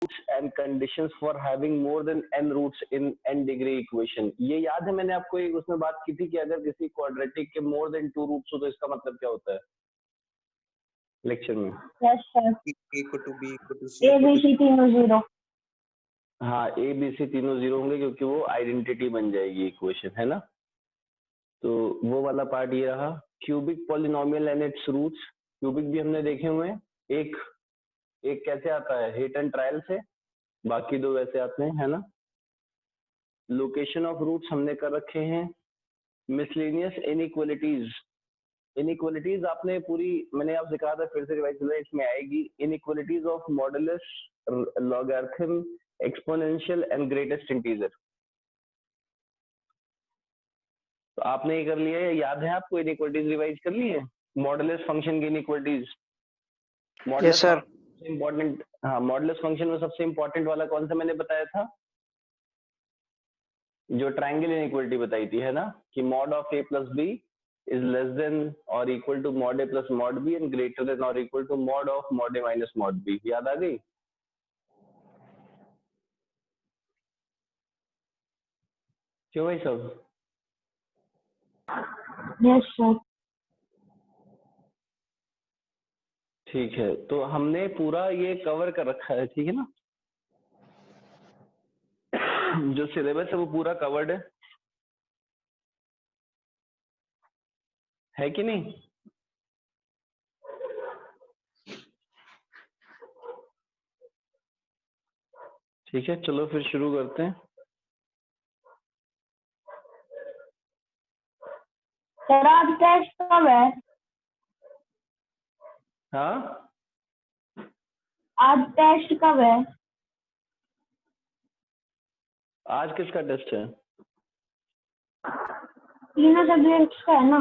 and conditions for having more than n roots in n degree equation. ये याद है मैंने आपको एक उसमें बात की थी कि अगर किसी क्वाड्रेटिक के more than 2 रूट्स हो तो इसका मतलब क्या होता है लेक्चर में? Yes, sir. A equal to B equal to C A, equal B, to C तीनों 0. हाँ, ए बी सी तीनों 0 होंगे क्योंकि वो आइडेंटिटी बन जाएगी इक्वेशन, है ना? तो वो वाला पार्ट ये रहा। Cubic polynomial and its roots, cubic भी हमने देखे हुए हैं। एक एक कैसे आता है? हिट एंड ट्रायल से, बाकी दो वैसे आते हैं, है ना? लोकेशन ऑफ रूट्स हमने कर रखे हैं। मिसलेनियस इनइक्वालिटीज, इनइक्वालिटीज आपने पूरी, मैंने आपसे कहा था फिर से रिवाइज कर लें, इसमें आएगी inequalities of modulus, logarithm, exponential and greatest integer. तो आपने ये कर लिया है, याद है आपको? इनइक्वालिटीज रिवाइज कर ली है, मॉडुलस फंक्शन की इनइक्वालिटीज। Yes sir. इंपॉर्टेंट, हाँ, मॉडुलस फंक्शन में सबसे इंपॉर्टेंट वाला कौन सा मैंने बताया था? जो ट्रायंगल इनइक्वालिटी बताई थी, है ना, कि mod of A plus B is less than और equal to mod A plus mod B and greater than और equal to mod of mod A minus mod B. याद आ गई? क्यों भाई सब? Yes, sir. ठीक है, तो हमने पूरा ये कवर कर रखा है, ठीक है ना? जो सिलेबस है वो पूरा कवर्ड है कि नहीं? ठीक है, चलो फिर शुरू करते हैं। सर आज टेस्ट कब है? हाँ, आज टेस्ट कब है? आज किसका टेस्ट है? तीनों सब्जेक्ट्स का है ना?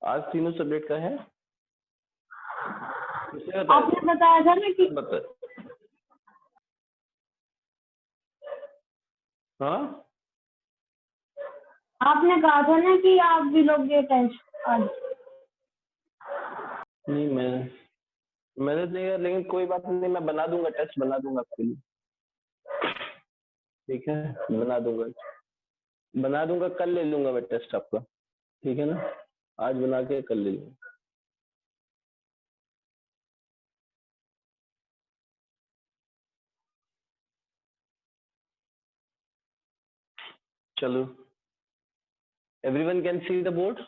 आज तीनों सब्जेक्ट का है। किसने बताया? आपने बताया था ना कि हाँ, आपने कहा था ना कि आप भी लोगे टेस्ट आज। नहीं, मैंने नहीं यार, लेकिन कोई बात नहीं, मैं बना दूंगा, टेस्ट बना दूंगा आपके लिए। ठीक है, बना दूंगा, कल ले लूंगा मैं टेस्ट आपका, ठीक है ना? आज बना के कल ले लूंगा। चलो, everyone can see the board?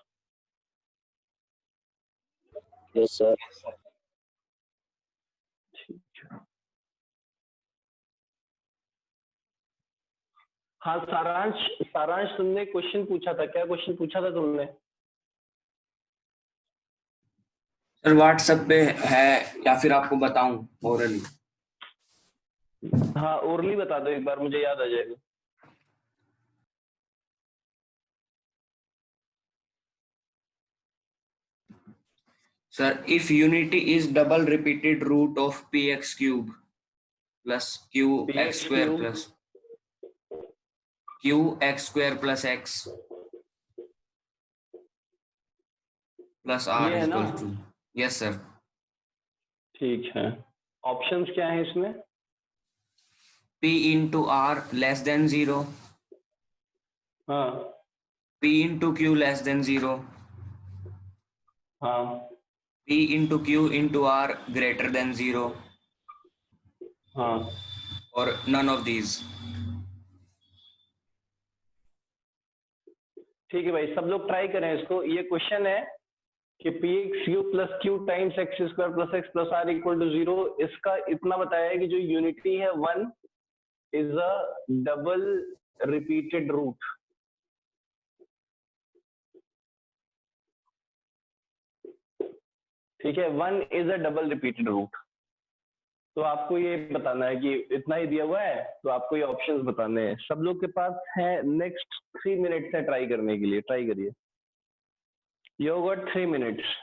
Yes sir. ठीक है। हाँ, सारांश तुमने क्वेश्चन पूछा था, क्या क्वेश्चन पूछा था तुमने? सर व्हाट्सएप पे है या फिर आपको बताऊं ओरली? हाँ, ओरली बता दो एक बार, मुझे याद आ जाएगा। Sir if unity is double repeated root of px cube plus qx square plus qx square plus x plus r ये है ना? Equal to, yes sir. ठीक है, ऑप्शंस क्या है इसमें? p into R less than 0, हाँ p into Q less than 0, हाँ p into Q into R greater than 0 हाँ। और नन ऑफ दीज। ठीक है भाई, सब लोग ट्राई करें इसको। ये क्वेश्चन है कि P X Q plus Q times X square plus X plus R equal to 0। इसका इतना बताया है कि जो यूनिटी है 1 is a double repeated root. ठीक है, 1 is a double repeated root. तो आपको ये बताना है कि इतना ही दिया हुआ है, तो आपको ये ऑप्शंस बताने हैं। सब लोग के पास है नेक्स्ट 3 मिनट्स है ट्राई करने के लिए, ट्राई करिए। You got 3 minutes.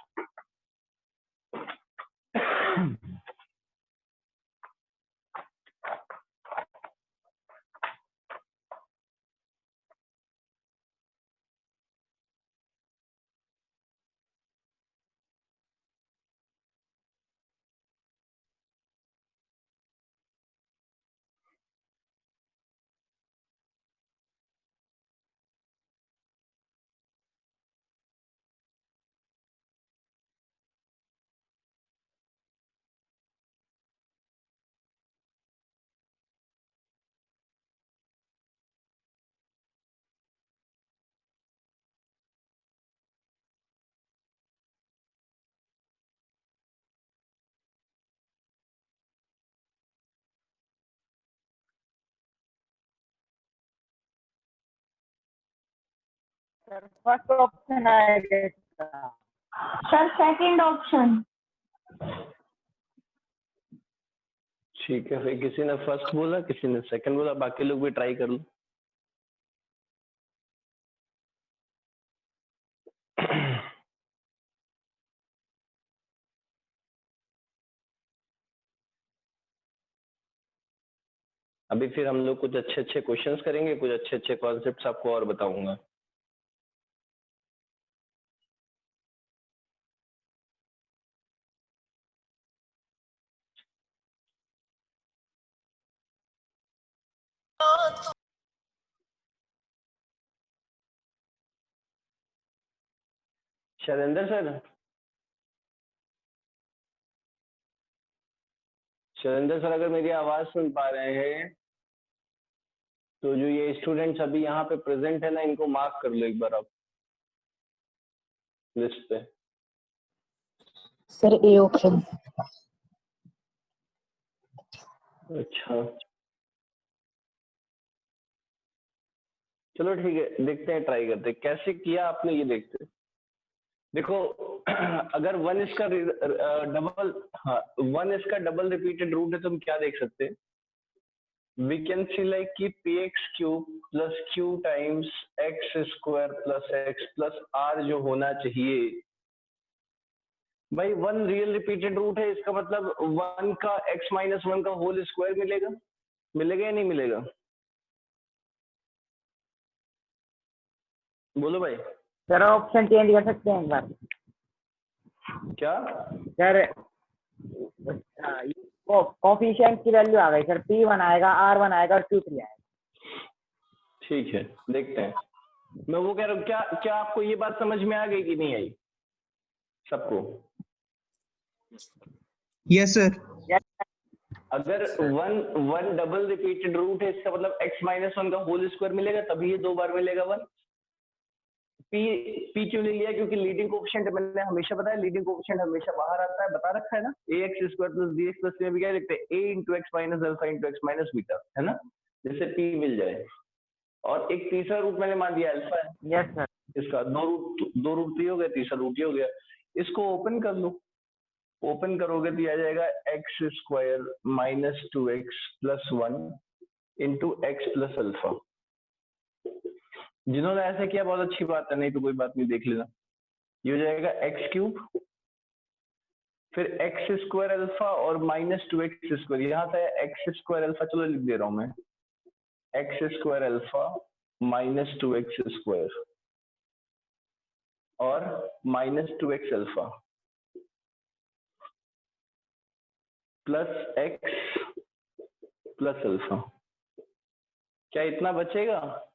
Sir first option आएगा सर सेकंड ऑप्शन। ठीक है, फिर किसी ने फर्स्ट बोला, किसी ने सेकंड बोला, बाकी लोग भी ट्राई कर लो। अभी फिर हम लोग कुछ अच्छे अच्छे क्वेश्चंस करेंगे, कुछ अच्छे अच्छे कॉन्सेप्ट्स आपको और बताऊंगा। शैलेंद्र सर, शैलेंद्र सर अगर मेरी आवाज सुन पा रहे हैं तो जो ये स्टूडेंट्स अभी यहाँ पे प्रेजेंट है ना, इनको मार्क कर लो एक बार आप लिस्ट पे। Sir A option. अच्छा चलो ठीक है, देखते हैं, ट्राई करते हैं कैसे किया आपने, ये देखते हैं। देखो अगर वन इसका डबल, हाँ वन इसका डबल रिपीटेड रूट है तो हम क्या देख सकते हैं, वी कैन सी लाइक कि px cube plus q times X square plus X plus R जो होना चाहिए भाई, वन रियल रिपीटेड रूट है, इसका मतलब वन का x माइनस वन का होल स्क्वायर मिलेगा, मिलेगा या नहीं मिलेगा? बोलो भाई। सर ऑप्शन चेंज कर सकते हैं एक बार क्या सर? कोफिशिएंट की वैल्यू आ गई सर, P1 आएगा, R1 आएगा और Q3 आएगा। ठीक है, देखते हैं। मैं वो कह रहा हूँ, क्या क्या आपको ये बात समझ में आ गई कि नहीं आई सबको? Yes sir. अगर वन डबल रिपीटेड रूट है, इसका मतलब x माइनस वन का होल स्क्वायर मिलेगा, तभी ये दो बार मिलेगा वन। पी क्यों ले लिया? क्योंकि लीडिंग कोएफिशिएंट मैंने हमेशा बताया, लीडिंग कोएफिशिएंट हमेशा बाहर आता है, बता रखा है ना, ax square plus bx plus में भी क्या लिखते हैं, a into x minus alpha into x minus beta, है ना, जिससे p मिल जाए। और एक तीसरा रूट मैंने मान दिया अल्फा है। Yes sir. इसका दो रूट थ्री हो गया, तीसरा रूट ये हो गया। इसको ओपन कर लो, ओपन करोगे तो आ जाएगा x square minus two x plus one into x plus alpha. जिन्होंने ऐसा किया बहुत अच्छी बात है, नहीं तो कोई बात नहीं, देख लेना। ये हो जाएगा एक्स क्यूब, फिर एक्स स्क्वायर अल्फा और माइनस टू एक्स स्क्वायर, यहाँ से एक्स स्क्वायर अल्फा, चलो लिख दे रहा हूं मैं, X square alpha minus two X square और minus two X alpha plus X plus alpha. क्या इतना बचेगा?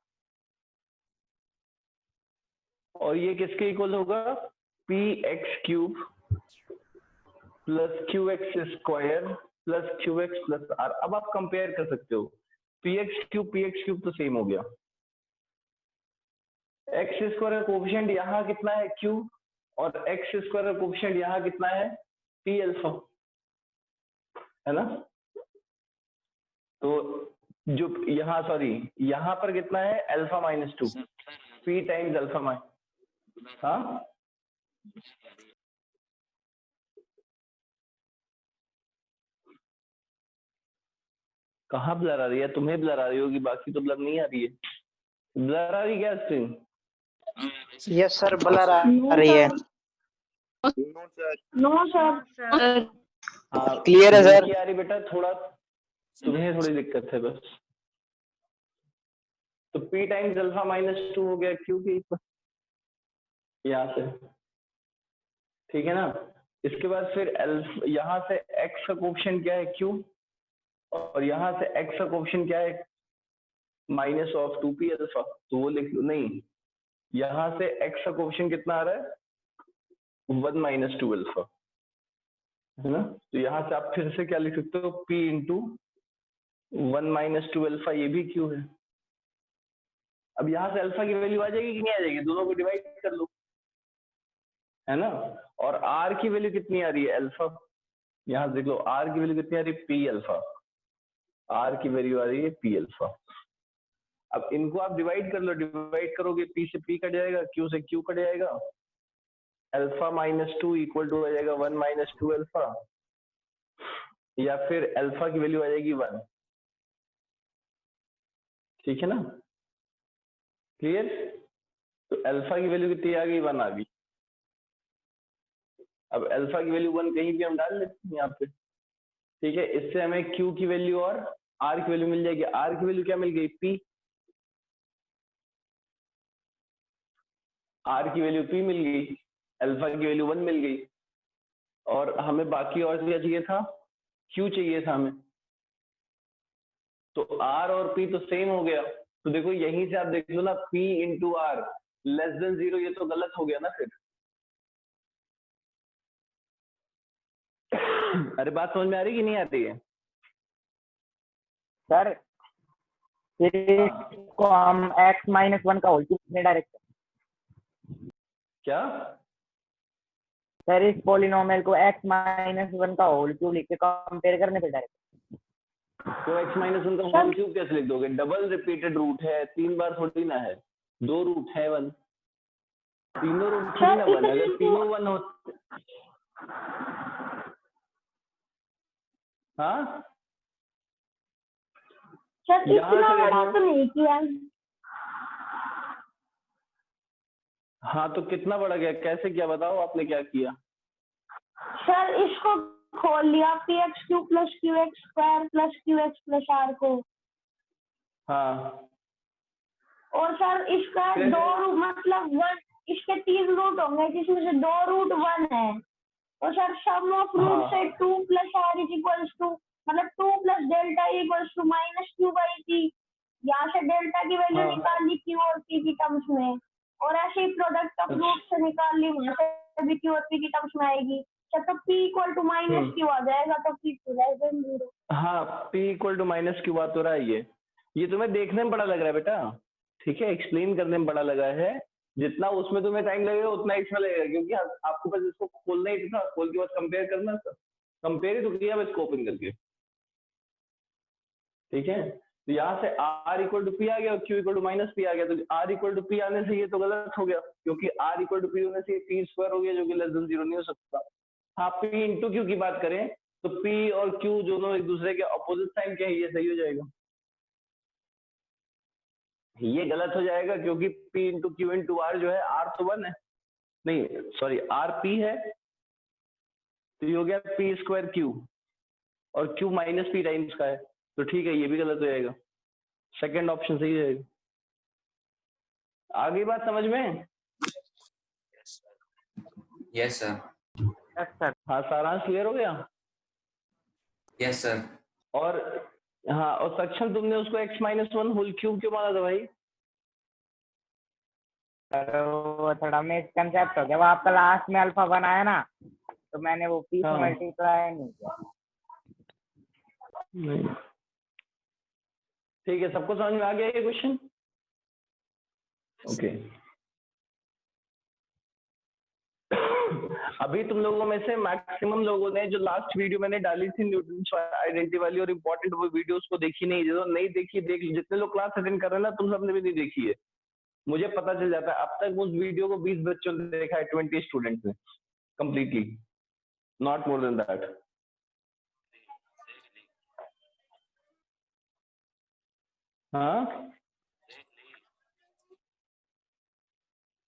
और ये किसके इक्वल होगा? P X cube plus Q X square plus Q X plus R. अब आप कंपेयर कर सकते हो, पी एक्स क्यूब तो सेम हो गया। एक्स स्क्वायर का कोफिशिएंट यहाँ कितना है? क्यू, और एक्स स्क्वायर का कोफिशिएंट यहाँ कितना है? पी अल्फा, है ना। तो जो यहाँ, सॉरी, यहाँ पर कितना है? Alpha minus to, P times alpha minus, हाँ कहाँ ब्लर आ रही है? तुम्हें ब्लर आ रही होगी, बाकी तो ब्लर नहीं आ रही है। ब्लर आ रही क्या स्क्रीन? यस सर, ब्लर आ रही है। No sir. हाँ क्लियर है सर। आ रही बेटा, थोड़ा तुम्हें थोड़ी दिक्कत है बस। तो p times alpha minus to हो गया क्यू के यहाँ से, ठीक है ना। इसके बाद फिर यहाँ से x का कोफिशिएंट क्या है? q, और यहाँ से x का कोफिशिएंट क्या है? Minus of two P alpha, तो वो लिख लो। नहीं, यहाँ से x का कोफिशिएंट कितना आ रहा है? वन माइनस टू अल्फा, है ना। तो यहाँ से आप फिर से क्या लिख सकते हो? p into one minus two alpha, ये भी q है। अब यहाँ से अल्फा की वैल्यू आ जाएगी कि नहीं आ जाएगी? दोनों को डिवाइड कर लो, है ना। और r की वैल्यू कितनी आ रही है? अल्फा। यहाँ देख लो r की वैल्यू कितनी आ रही है? p alpha. r की वैल्यू आ रही है p अल्फा। अब इनको आप डिवाइड कर लो, डिवाइड करोगे पी से पी कट जाएगा, क्यू से क्यू कट जाएगा, अल्फा माइनस 2 इक्वल टू आ जाएगा 1 माइनस 2 अल्फा, या फिर अल्फा की वैल्यू आ जाएगी 1। ठीक है ना, क्लियर? तो अल्फा की वैल्यू कितनी आ गई, 1 आ गई। अब अल्फा की वैल्यू 1 कहीं भी हम डाल लेते हैं यहाँ पे। ठीक है, इससे हमें क्यू की वैल्यू और आर की वैल्यू मिल जाएगी। आर की वैल्यू क्या मिल गई, पी। आर की वैल्यू पी मिल गई, अल्फा की वैल्यू 1 मिल गई, और हमें बाकी और क्या चाहिए था, क्यू चाहिए था हमें। तो आर और पी तो सेम हो गया। तो देखो यहीं से आप देख लो ना, P into R less than 0, ये तो गलत हो गया ना फिर। अरे बात समझ में आ रही कि नहीं आ रही है? सर फिर इसको हम x माइनस 1 का होल क्यूब डायरेक्ट, क्या? सर इस पॉलिनोमियल को x माइनस 1 का होल क्यूब लिख के कंपेयर करने पे डायरेक्ट। तो x माइनस 1 का होल क्यूब कैसे लिख दोगे? डबल रिपीटेड रूट है, 3 बार थोड़ी ना है, 2 रूट है 1, तीनों रूट थोड़ी ना 1। अगर तीनों 1 हो, हाँ सर यहाँ इतना से बड़ा देखो। तो नहीं किया। हाँ तो कितना बड़ा गया, कैसे किया बताओ, आपने क्या किया? सर इसको खोल लिया, P X Q plus Q X square plus Q X plus R को। हाँ और सर इसका फिर? 2 रूट मतलब 1, इसके 3 रूट होंगे जिसमें से 2 रूट 1 है। और सर सम ऑफ रूट हाँ। से 2 plus R is equals to, मतलब 2 plus delta equals to minus Q by T. यहाँ से डेल्टा की वैल्यू हाँ। निकाल ली क्यू और पी की टर्म्स में, और ऐसे ही प्रोडक्ट ऑफ रूट से निकाल ली, वहाँ से भी क्यू और पी की टर्म्स में आएगी। तो P equal to minus Q आ जाएगा, तो पी लेस देन 0। हाँ P equal to minus Q बात हो रहा है। ये तुम्हें देखने में बड़ा लग रहा है बेटा, ठीक है, एक्सप्लेन करने में बड़ा लगा है। जितना उसमें तुम्हें टाइम लगेगा उतना इसमें लगेगा, क्योंकि आपके पास इसको खोलना ही था, खोल के बाद कंपेयर करना था, कंपेयर ही तो किया बस ओपन करके। ठीक है, तो यहाँ से r इक्वल टू पी आ गया और q equal to minus P आ गया। तो r इक्वल टू पी आने से ये तो गलत हो गया, क्योंकि r इक्वल टू पी होने से पी स्क्वायर हो गया, जो कि लेस देन 0 नहीं हो सकता। हाँ p इंटू क्यू की बात करें तो p और q दोनों एक दूसरे के अपोजिट साइन के हैं, ये सही हो जाएगा। ये गलत हो जाएगा, क्योंकि p into Q into R जो है, r तो 1 है, नहीं सॉरी r p है, तो ये हो गया p स्क्वायर q, और q माइनस पी टाइम्स का है, तो ठीक है ये भी गलत हो जाएगा। सेकंड ऑप्शन सही रहेगा। आगे बात समझ में? Yes sir. Yes sir. हाँ सारांश क्लियर हो गया? Yes sir. और हाँ, और सक्षम तुमने उसको x माइनस 1 होल क्यूब क्यों माना था भाई? सर वो थोड़ा मिसकंसेप्ट हो गया, वो आपका लास्ट में अल्फा बनाया ना, तो मैंने वो पी से हाँ। मल्टीप्लाई नहीं किया। नहीं ठीक है, सबको समझ में आ गया ये क्वेश्चन? ओके। अभी तुम लोगों में से मैक्सिमम लोगों ने जो लास्ट वीडियो मैंने डाली थी न्यूटन आइडेंटिटी वाली और इम्पोर्टेंट, वो वीडियोस को देखी नहीं। जो नहीं देखी देख, जितने लोग क्लास अटेंड कर रहे हैं ना, तुम सबने भी नहीं देखी है, मुझे पता चल जाता है। अब तक उस वीडियो को 20 बच्चों ने देखा है, 20 स्टूडेंट्स ने completely, not more than that. हाँ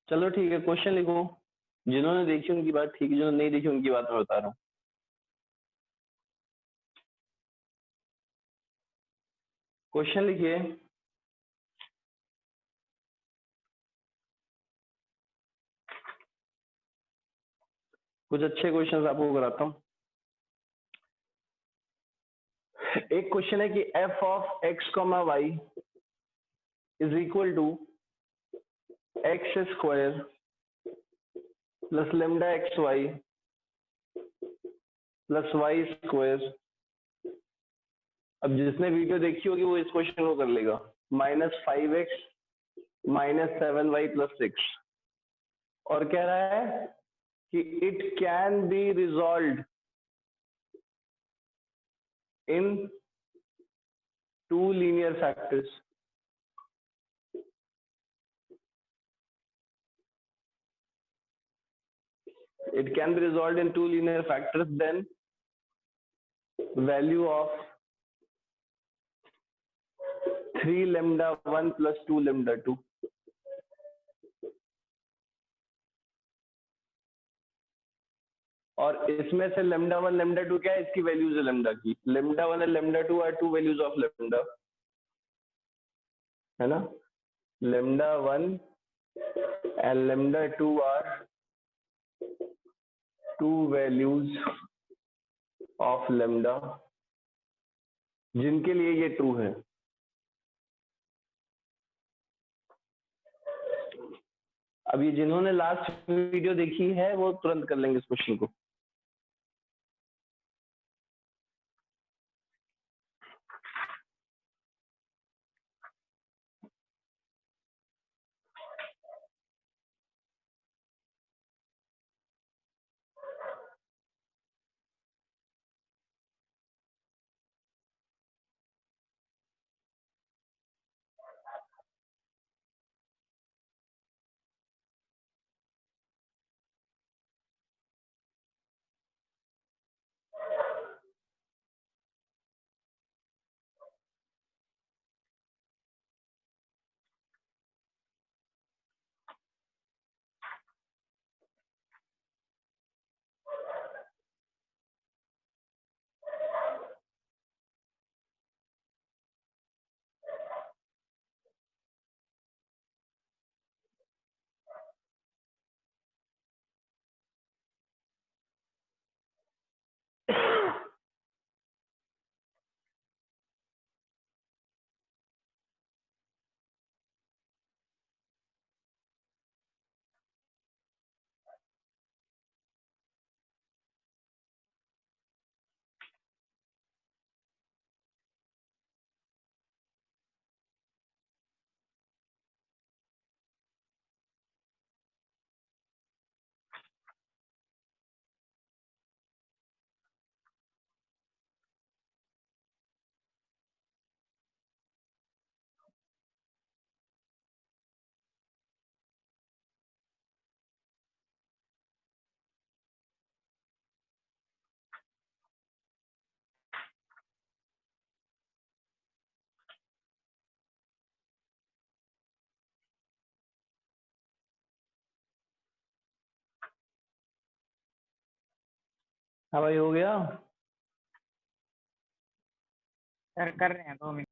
चलो ठीक है, क्वेश्चन लिखो। जिन्होंने देखी उनकी बात ठीक है, जिन्होंने नहीं देखी उनकी बात मैं बता रहा हूँ। क्वेश्चन लिखिए। कुछ अच्छे क्वेश्चन आपको कराता हूँ। एक क्वेश्चन है कि f of x comma Y is equal to X square plus lambda X Y plus Y square. अब जिसने वीडियो देखी होगी वो इस क्वेश्चन को कर लेगा। -5x -7y + 6, और कह रहा है कि it can be resolve in 2 linear factors. it can be resolved in two linear factors, then value of 3 lambda 1 plus 2 lambda 2. और इसमें से lambda 1 lambda 2 क्या है, इसकी वैल्यूज है lambda की. lambda 1 and lambda 2 are two values of lambda, है ना. lambda 1 and lambda 2 are two values of lambda जिनके लिए ये ट्रू है. अब ये जिन्होंने लास्ट वीडियो देखी है वो तुरंत कर लेंगे इस क्वेश्चन को. हाँ भाई हो गया. सर कर रहे हैं 2 मिनट.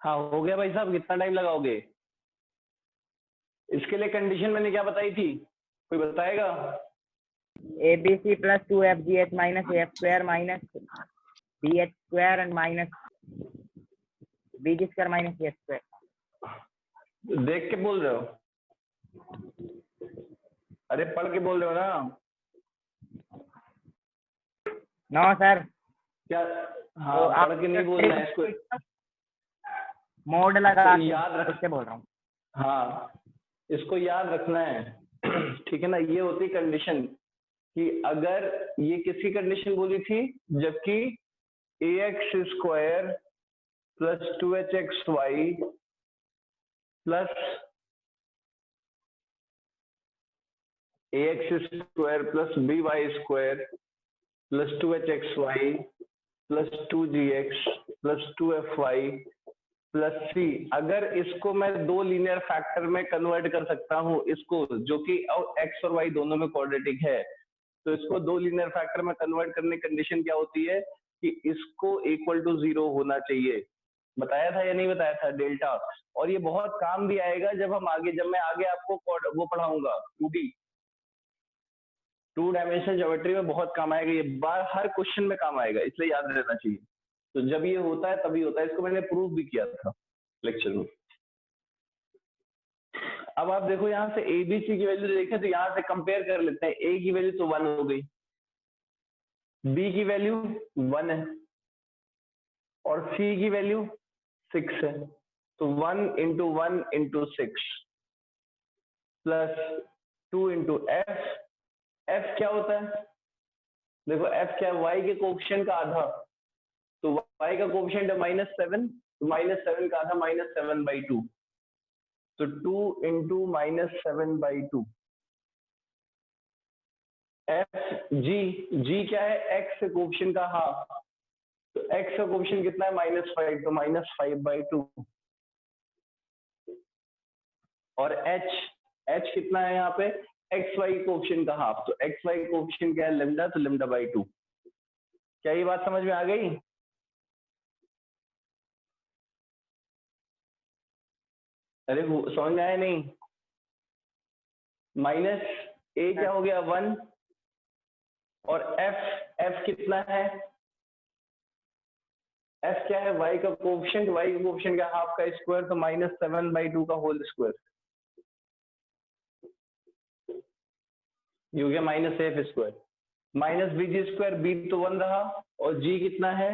हाँ हो गया भाई साहब. कितना टाइम लगाओगे? इसके लिए कंडीशन मैंने क्या बताई थी, कोई बताएगा? ABC + 2FGH - AF² - B H square and minus B G square minus C H square. देख के बोल रहे हो? अरे पढ़ के बोल रहे हो ना? नो सर, क्या? हाँ, तो आप पढ़ के नहीं बोलना है इसको। मोड लगा इसको याद रख। उससे बोल रहा हूँ। हाँ, इसको याद रखना है। ठीक है ना? ये होती कंडीशन कि अगर ये किसकी कंडीशन बोली थी, जबकि ax square plus 2hxy plus ax square plus by square plus 2hxy plus 2gx plus 2fy plus C, अगर इसको मैं दो लीनियर फैक्टर में कन्वर्ट कर सकता हूँ, इसको जो कि एक्स और वाई दोनों में क्वाड्रेटिक है, तो इसको दो लीनियर फैक्टर में कन्वर्ट करने की कंडीशन क्या होती है कि इसको इक्वल टू 0 होना चाहिए। बताया था या नहीं बताया था? डेल्टा। और ये बहुत काम भी आएगा जब मैं आगे आपको वो पढ़ाऊंगा 2D, 2 डायमेंशनल ज्योमेट्री में बहुत काम आएगा ये। बार हर क्वेश्चन में काम आएगा, इसलिए याद रहना चाहिए। तो जब ये होता है तभी होता है, इसको मैंने प्रूव भी किया था लेक्चर में। अब आप देखो यहाँ से ए बी सी की वैल्यू देखें तो यहाँ से कंपेयर कर लेते हैं। ए की वैल्यू तो 1 हो गई, बी की वैल्यू 1 है और सी की वैल्यू 6 है। तो 1 into 1 into 6 plus 2 into F. F क्या होता है? देखो एफ क्या है? वाई के कोएफिशिएंट का आधा। तो y का कोएफिशिएंट है -7, तो -7 का आधा -7/2, तो 2 इंटू -7/2। एफ जी क्या है? x के कोएफिशिएंट का हाफ, तो x का कोएफिशिएंट कितना है? -5, तो -5/2। और h कितना है यहाँ पे? xy कोएफिशिएंट का हाफ, तो xy कोएफिशिएंट क्या है? लैम्डा, तो λ/2। क्या ये बात समझ में आ गई? अरे समझ में आया नहीं? माइनस ए क्या हो गया? 1, और एफ कितना है? एफ क्या है? y का कोएफिशिएंट, y का कोएफिशिएंट क्या? हाफ का स्क्वायर, तो -7/2 का होल स्क्वायर। ये हो गया -f square minus bg square. b तो 1 रहा, और g कितना है?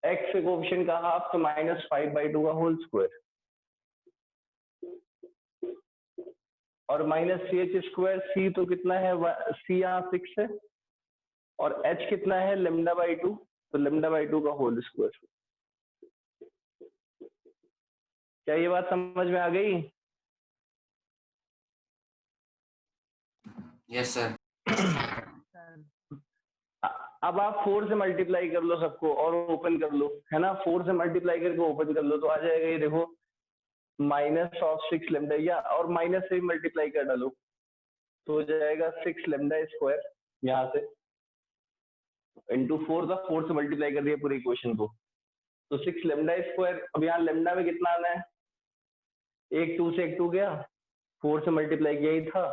x के कोएफिशिएंट का हाफ, तो -5/2 का होल स्क्वायर, और -ch स्क्वायर। c तो कितना है? c यहाँ 6 है, और h कितना है? λ/2, तो λ/2 का होल स्क्वायर। क्या ये बात समझ में आ गई? Yes sir. अब आप 4 से मल्टीप्लाई कर लो सबको और ओपन कर लो, है ना? 4 से मल्टीप्लाई करके ओपन कर लो तो आ जाएगा ये देखो -6 लैम्डा, या और माइनस से मल्टीप्लाई कर डालो तो हो जाएगा 6 लैम्डा स्क्वायर यहाँ से इंटू 4 था, 4 से मल्टीप्लाई कर दिया पूरे इक्वेशन को, तो 6 लैम्डा स्क्वायर। अब यहाँ लैम्डा में कितना आना है? एक 2 से एक 2 गया, 4 से मल्टीप्लाई किया ही था,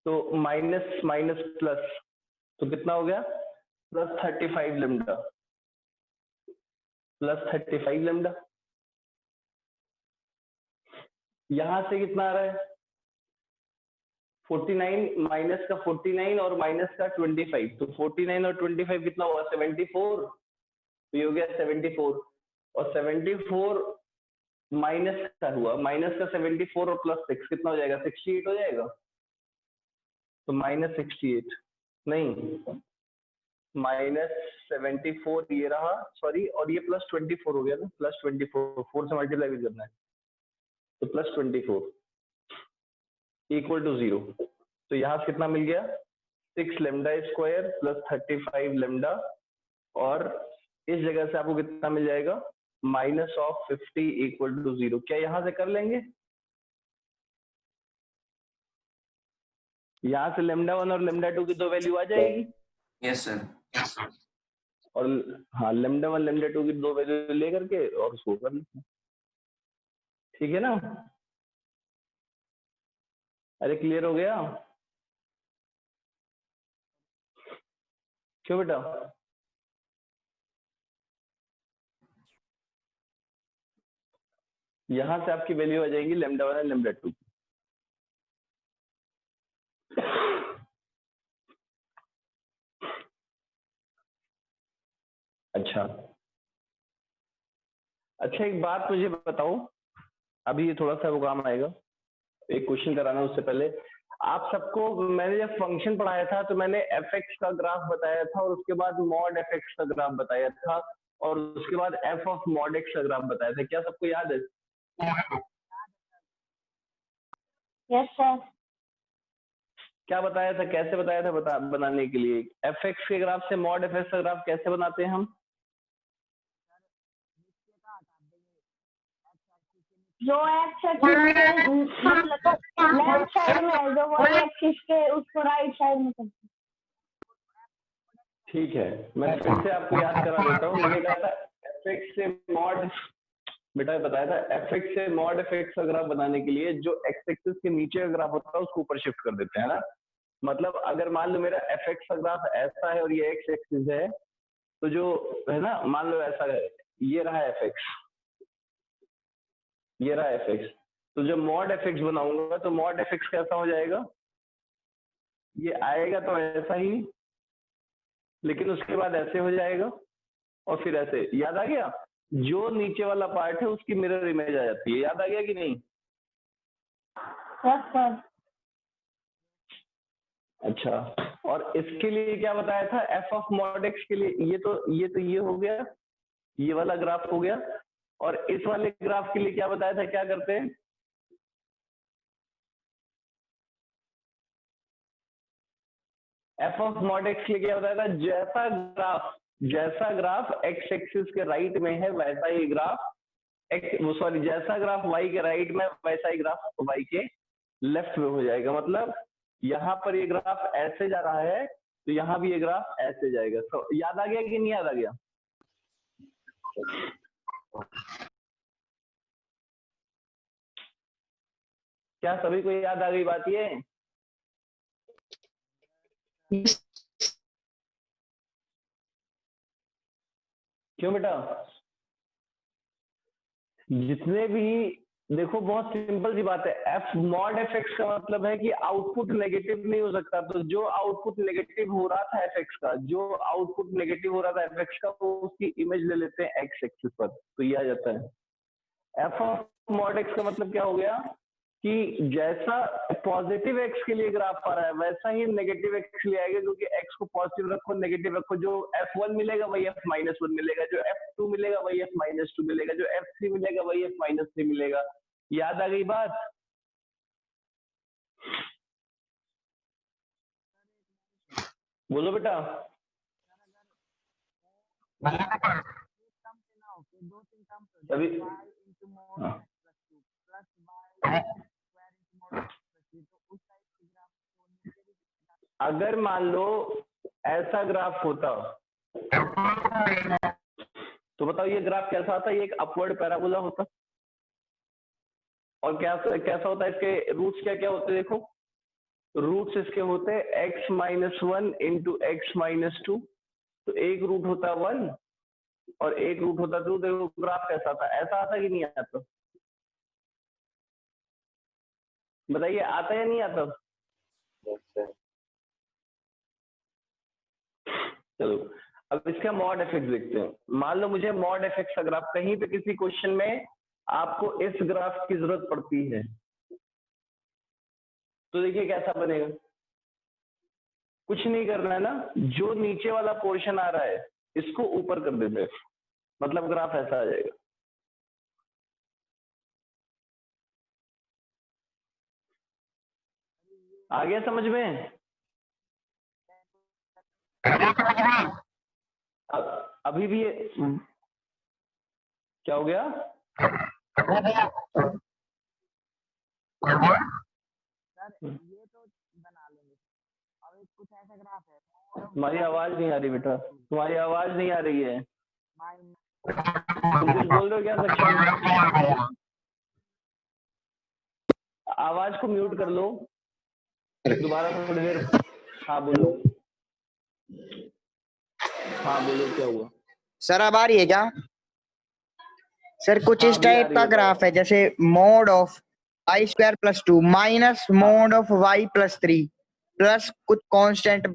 तो माइनस माइनस प्लस, तो कितना हो गया? +35 लैम्डा, +35 लैम्डा। यहां से कितना आ रहा है? 49 माइनस का 49 और माइनस का 25, तो 49 और 25 कितना हुआ? 74, तो ये हो गया 74, और 74 माइनस का हुआ, माइनस का 74 और +6 कितना हो जाएगा? 68 हो जाएगा, तो -68 नहीं, -74 ये रहा, सॉरी, और ये +24 हो गया ना, +24, 4 से मल्टीप्लाई भी करना है, तो +24 इक्वल टू 0। तो यहाँ से कितना मिल गया? 6 लैम्डा स्क्वायर प्लस 35 लैम्डा, और इस जगह से आपको कितना मिल जाएगा? -50 इक्वल टू 0। क्या यहाँ से कर लेंगे? यहाँ से λ1 और λ2 की दो वैल्यू आ जाएगी। Yes sir. और हाँ, λ1 λ2 की दो वैल्यू लेकर के और उसको कर लेते हैं, ठीक है ना? अरे क्लियर हो गया? क्यों बेटा? यहाँ से आपकी वैल्यू आ जाएगी λ1 और λ2। अच्छा अच्छा, एक बात मुझे बताओ, अभी ये थोड़ा सा वो काम आएगा, एक क्वेश्चन कराना उससे पहले। आप सबको मैंने जब फंक्शन पढ़ाया था तो मैंने fx का ग्राफ बताया था और उसके बाद mod fx का ग्राफ बताया था और उसके बाद f ऑफ mod x का ग्राफ बताया था। क्या सबको याद है? Yes sir. क्या बताया था, कैसे बताया था बनाने के लिए? fx के ग्राफ से mod fx का ग्राफ कैसे बनाते हैं हम? जो एक्स एक्सिस के मतलब लेफ्ट साइड में है, जो वाई एक्सिस के उसको राइट साइड में करते हैं। ठीक है, मैं फिर से आपको याद करा देता हूँ। मैंने कहा था fx से mod, बेटा बताया था fx से mod fx का ग्राफ बनाने के लिए जो x एक्सिस के नीचे का ग्राफ होता है उसको ऊपर शिफ्ट कर देते हैं ना। मतलब अगर मान लो मेरा fx का ग्राफ ऐसा है और ये x एक्सिस है, तो जो है ना, मान लो ऐसा है, ये रहा fx, ये रहा fx, तो जब mod fx बनाऊंगा तो mod fx कैसा हो जाएगा? ये आएगा तो ऐसा ही, लेकिन उसके बाद ऐसे हो जाएगा और फिर ऐसे। याद आ गया? जो नीचे वाला पार्ट है उसकी मिरर इमेज आ जाती है। याद आ गया कि नहीं? Yes sir. अच्छा, और इसके लिए क्या बताया था? f ऑफ mod x के लिए ये हो गया, ये वाला ग्राफ हो गया। और इस वाले ग्राफ के लिए क्या बताया था? क्या करते हैं? f ऑफ mod x के लिए क्या बताया था? जैसा ग्राफ x एक्सिस के राइट में है वैसा ही ग्राफ जैसा ग्राफ y के राइट में वैसा ही ग्राफ y के लेफ्ट में हो जाएगा। मतलब यहाँ पर ये ग्राफ ऐसे जा रहा है तो यहाँ भी ये ग्राफ ऐसे जाएगा। तो याद आ गया कि नहीं याद आ गया? क्या सभी को याद आ गई बात ये? क्यों बेटा? जितने भी देखो, बहुत सिंपल सी बात है। f mod fx का मतलब है कि आउटपुट नेगेटिव नहीं हो सकता। तो जो आउटपुट नेगेटिव हो रहा था fx का, जो आउटपुट नेगेटिव हो रहा था fx का, वो उसकी इमेज ले लेते हैं x एक्सिस पर, तो ये आ जाता है। f ऑफ mod x का मतलब क्या हो गया कि जैसा पॉजिटिव x के लिए ग्राफ आ रहा है वैसा ही नेगेटिव x के लिए आएगा, क्योंकि x को पॉजिटिव रखो, नेगेटिव रखो। जो f1 मिलेगा वही f-1 मिलेगा, जो f2 मिलेगा वही f-2 मिलेगा, जो f3 मिलेगा वही f-3 मिलेगा। याद आ गई बात? बोलो बेटा। अभी अगर मान लो ऐसा ग्राफ होता तो बताओ ये ग्राफ कैसा होता? ये एक अपवर्ड पैराबोला होता। और कैसा होता है? इसके रूट्स क्या क्या होते हैं? देखो, रूट्स इसके होते हैं x-1 इंटू x-2। तो एक रूट होता 1 और एक रूट होता 2। देखो ग्राफ कैसा आता? ऐसा आता कि नहीं आता? बताइए, आता या नहीं आता? चलो अब इसका mod fx देखते हैं। मान लो मुझे mod fx का ग्राफ, कहीं पे किसी क्वेश्चन में आपको इस ग्राफ की जरूरत पड़ती है, तो देखिए कैसा बनेगा। कुछ नहीं करना है ना, जो नीचे वाला पोर्शन आ रहा है इसको ऊपर कर देते हैं, मतलब ग्राफ ऐसा आ जाएगा। आ गया समझ में? अभी भी क्या हो गया? सर ये तो बना लेंगे। अब एक कुछ ऐसा ग्राफ है। तुम्हारी आवाज नहीं आ रही बेटा, तुम्हारी आवाज नहीं आ रही है। तुम कुछ बोल रहे हो क्या सक्षम? आवाज को म्यूट कर लो दोबारा थोड़ी देर। हाँ बोलो, हाँ बोलो, क्या हुआ? सर अब आ रही है क्या? सर कुछ हाँ, इस अभी आ टाइप रही का है, बताओ। ग्राफ है, जैसे mod of I square plus 2 minus mod of Y plus 3 plus कुछ कांस्टेंट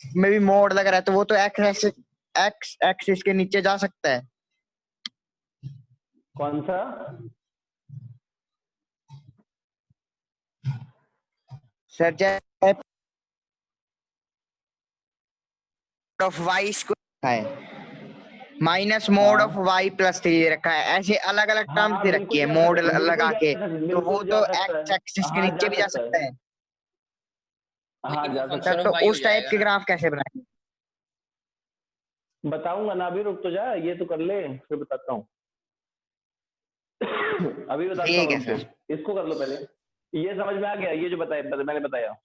में भी मोड लग रहा है, तो वो तो एक्स एक्सिस के नीचे जा सकता है। कौन सा? सर जैसे ऑफ वाई स्क्वायर है माइनस मोड ऑफ हाँ वाई प्लस 3 रखा है, ऐसे अलग अलग टर्म्स हाँ, दे रखी बिल्कुल है जा मोड सकता, लगा के, तो वो बिल्कुल जा तो सकता एक्स एक्सिस है। के हाँ, नीचे जा भी जा सकता सकता है। है। हाँ, लेकिन वो जा सकता फंक्शन सर ऑफ तो वाई हो उस टाइप जाएगा के ना। ग्राफ कैसे बनाएंगे? है। बताऊंगा ना, अभी रुक तो जा, ये तो कर ले, फिर बताता हूँ। अभी बताता ठीक हूँ, है रुक सर। जाओ, इसको कर लो पहले। ये समझ में आ गया, ये जो बताया मैंने बताया?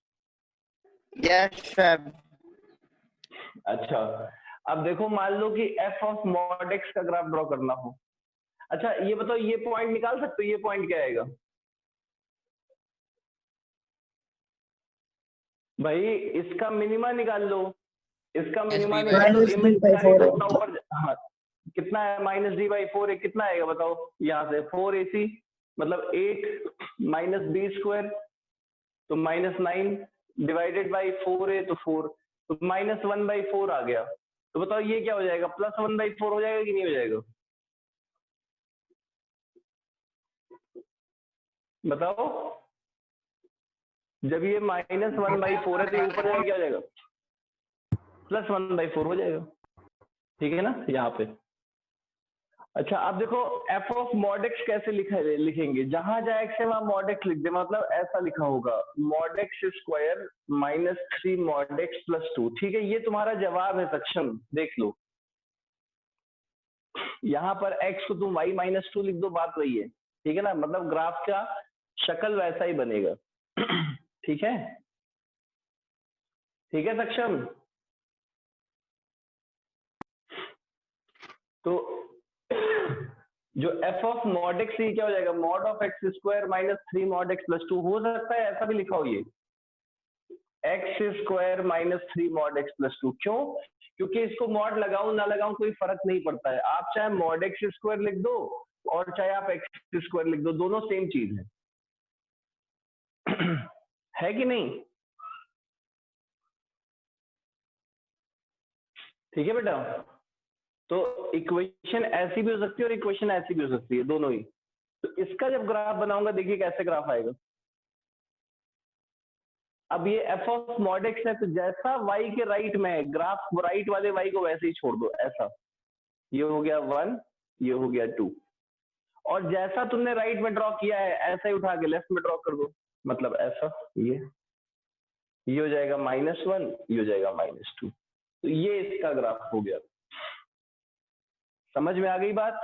Yes sir. अच्छा, अब देखो, मान लो कि एफ ऑफ मॉड एक्स का ग्राफ ड्रॉ करना हो। अच्छा, ये बताओ, ये पॉइंट निकाल सकते हो, ये पॉइंट क्या आएगा भाई? इसका मिनिमा निकाल लो, इसका एस मिनिमा बी बाई निकाल लो, फोर। इमेजिनरी को उतना ऊपर। हाँ, कितना है? -d/4 है, कितना आएगा बताओ? यहाँ से 4ac, मतलब 8 माइनस बी स्क्वायर, तो -9 डिवाइडेड बाई 4 है, तो 4, तो -1/4 आ गया। तो बताओ ये क्या हो जाएगा? +1/4 हो जाएगा कि नहीं हो जाएगा? बताओ। जब ये -1/4 है तो ये ऊपर जाएगा, क्या हो जाएगा? +1/4 हो जाएगा। ठीक है ना, यहाँ पे। अच्छा, अब देखो, एफ ऑफ मॉड एक्स कैसे लिखेंगे? जहां जहां एक्स है वहां मॉड एक्स लिख दे, मतलब ऐसा लिखा होगा, mod x square -3 mod X plus 2। ठीक है, ये तुम्हारा जवाब है सक्षम, देख लो। यहाँ पर x को तुम y-2 लिख दो, बात वही है। ठीक है ना, मतलब ग्राफ का शक्ल वैसा ही बनेगा। ठीक है, ठीक है सक्षम। तो जो एफ ऑफ मॉड एक्स, ये क्या हो जाएगा? Mod of x square -3 mod X plus 2। हो सकता है ऐसा भी लिखा हो, ये x square -3 mod X plus 2। क्यों? क्योंकि इसको मॉड लगाऊं ना लगाऊं कोई फर्क नहीं पड़ता है। आप चाहे मॉड एक्स स्क्वायर लिख दो और चाहे आप एक्स स्क्वायर लिख दो, दोनों सेम चीज है। है कि नहीं? ठीक है बेटा। तो इक्वेशन ऐसी भी हो सकती है और इक्वेशन ऐसी भी हो सकती है, दोनों ही। तो इसका जब ग्राफ बनाऊंगा, देखिए कैसे ग्राफ आएगा। अब ये एफ ऑफ मॉड एक्स है, तो जैसा y के राइट में है ग्राफ, राइट वाले y को वैसे ही छोड़ दो, ऐसा। ये हो गया 1, ये हो गया 2, और जैसा तुमने राइट में ड्रॉ किया है ऐसा ही उठा के लेफ्ट में ड्रॉ कर दो, मतलब ऐसा। ये हो जाएगा -1, ये हो जाएगा -2। तो ये इसका ग्राफ हो गया। समझ में आ गई बात?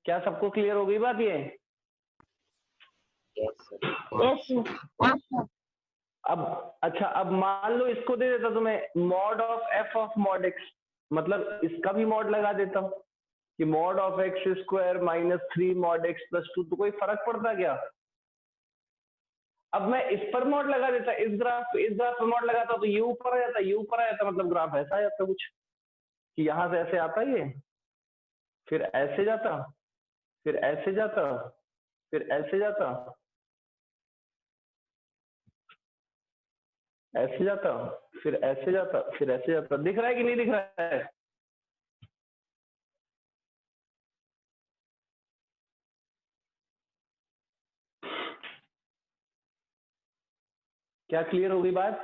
क्या सबको क्लियर हो गई बात ये? यस अब अच्छा, अब मान लो इसको दे देता तुम्हें mod of F of mod x, मतलब इसका भी मॉड लगा देता हूं कि mod of x square -3 mod X plus 2। तो कोई फर्क पड़ता क्या? अब मैं इस पर मॉड लगा देता, इस ग्राफ पर मॉड लगाता, तो ये ऊपर आ जाता, ये ऊपर आ जाता, मतलब ग्राफ ऐसा आ जाता कुछ, कि यहां से ऐसे आता, ये फिर ऐसे जाता, फिर ऐसे जाता, फिर ऐसे जाता, ऐसे जाता, फिर ऐसे जाता, फिर ऐसे जाता। दिख रहा है कि नहीं दिख रहा है? क्या क्लियर हो गई बात?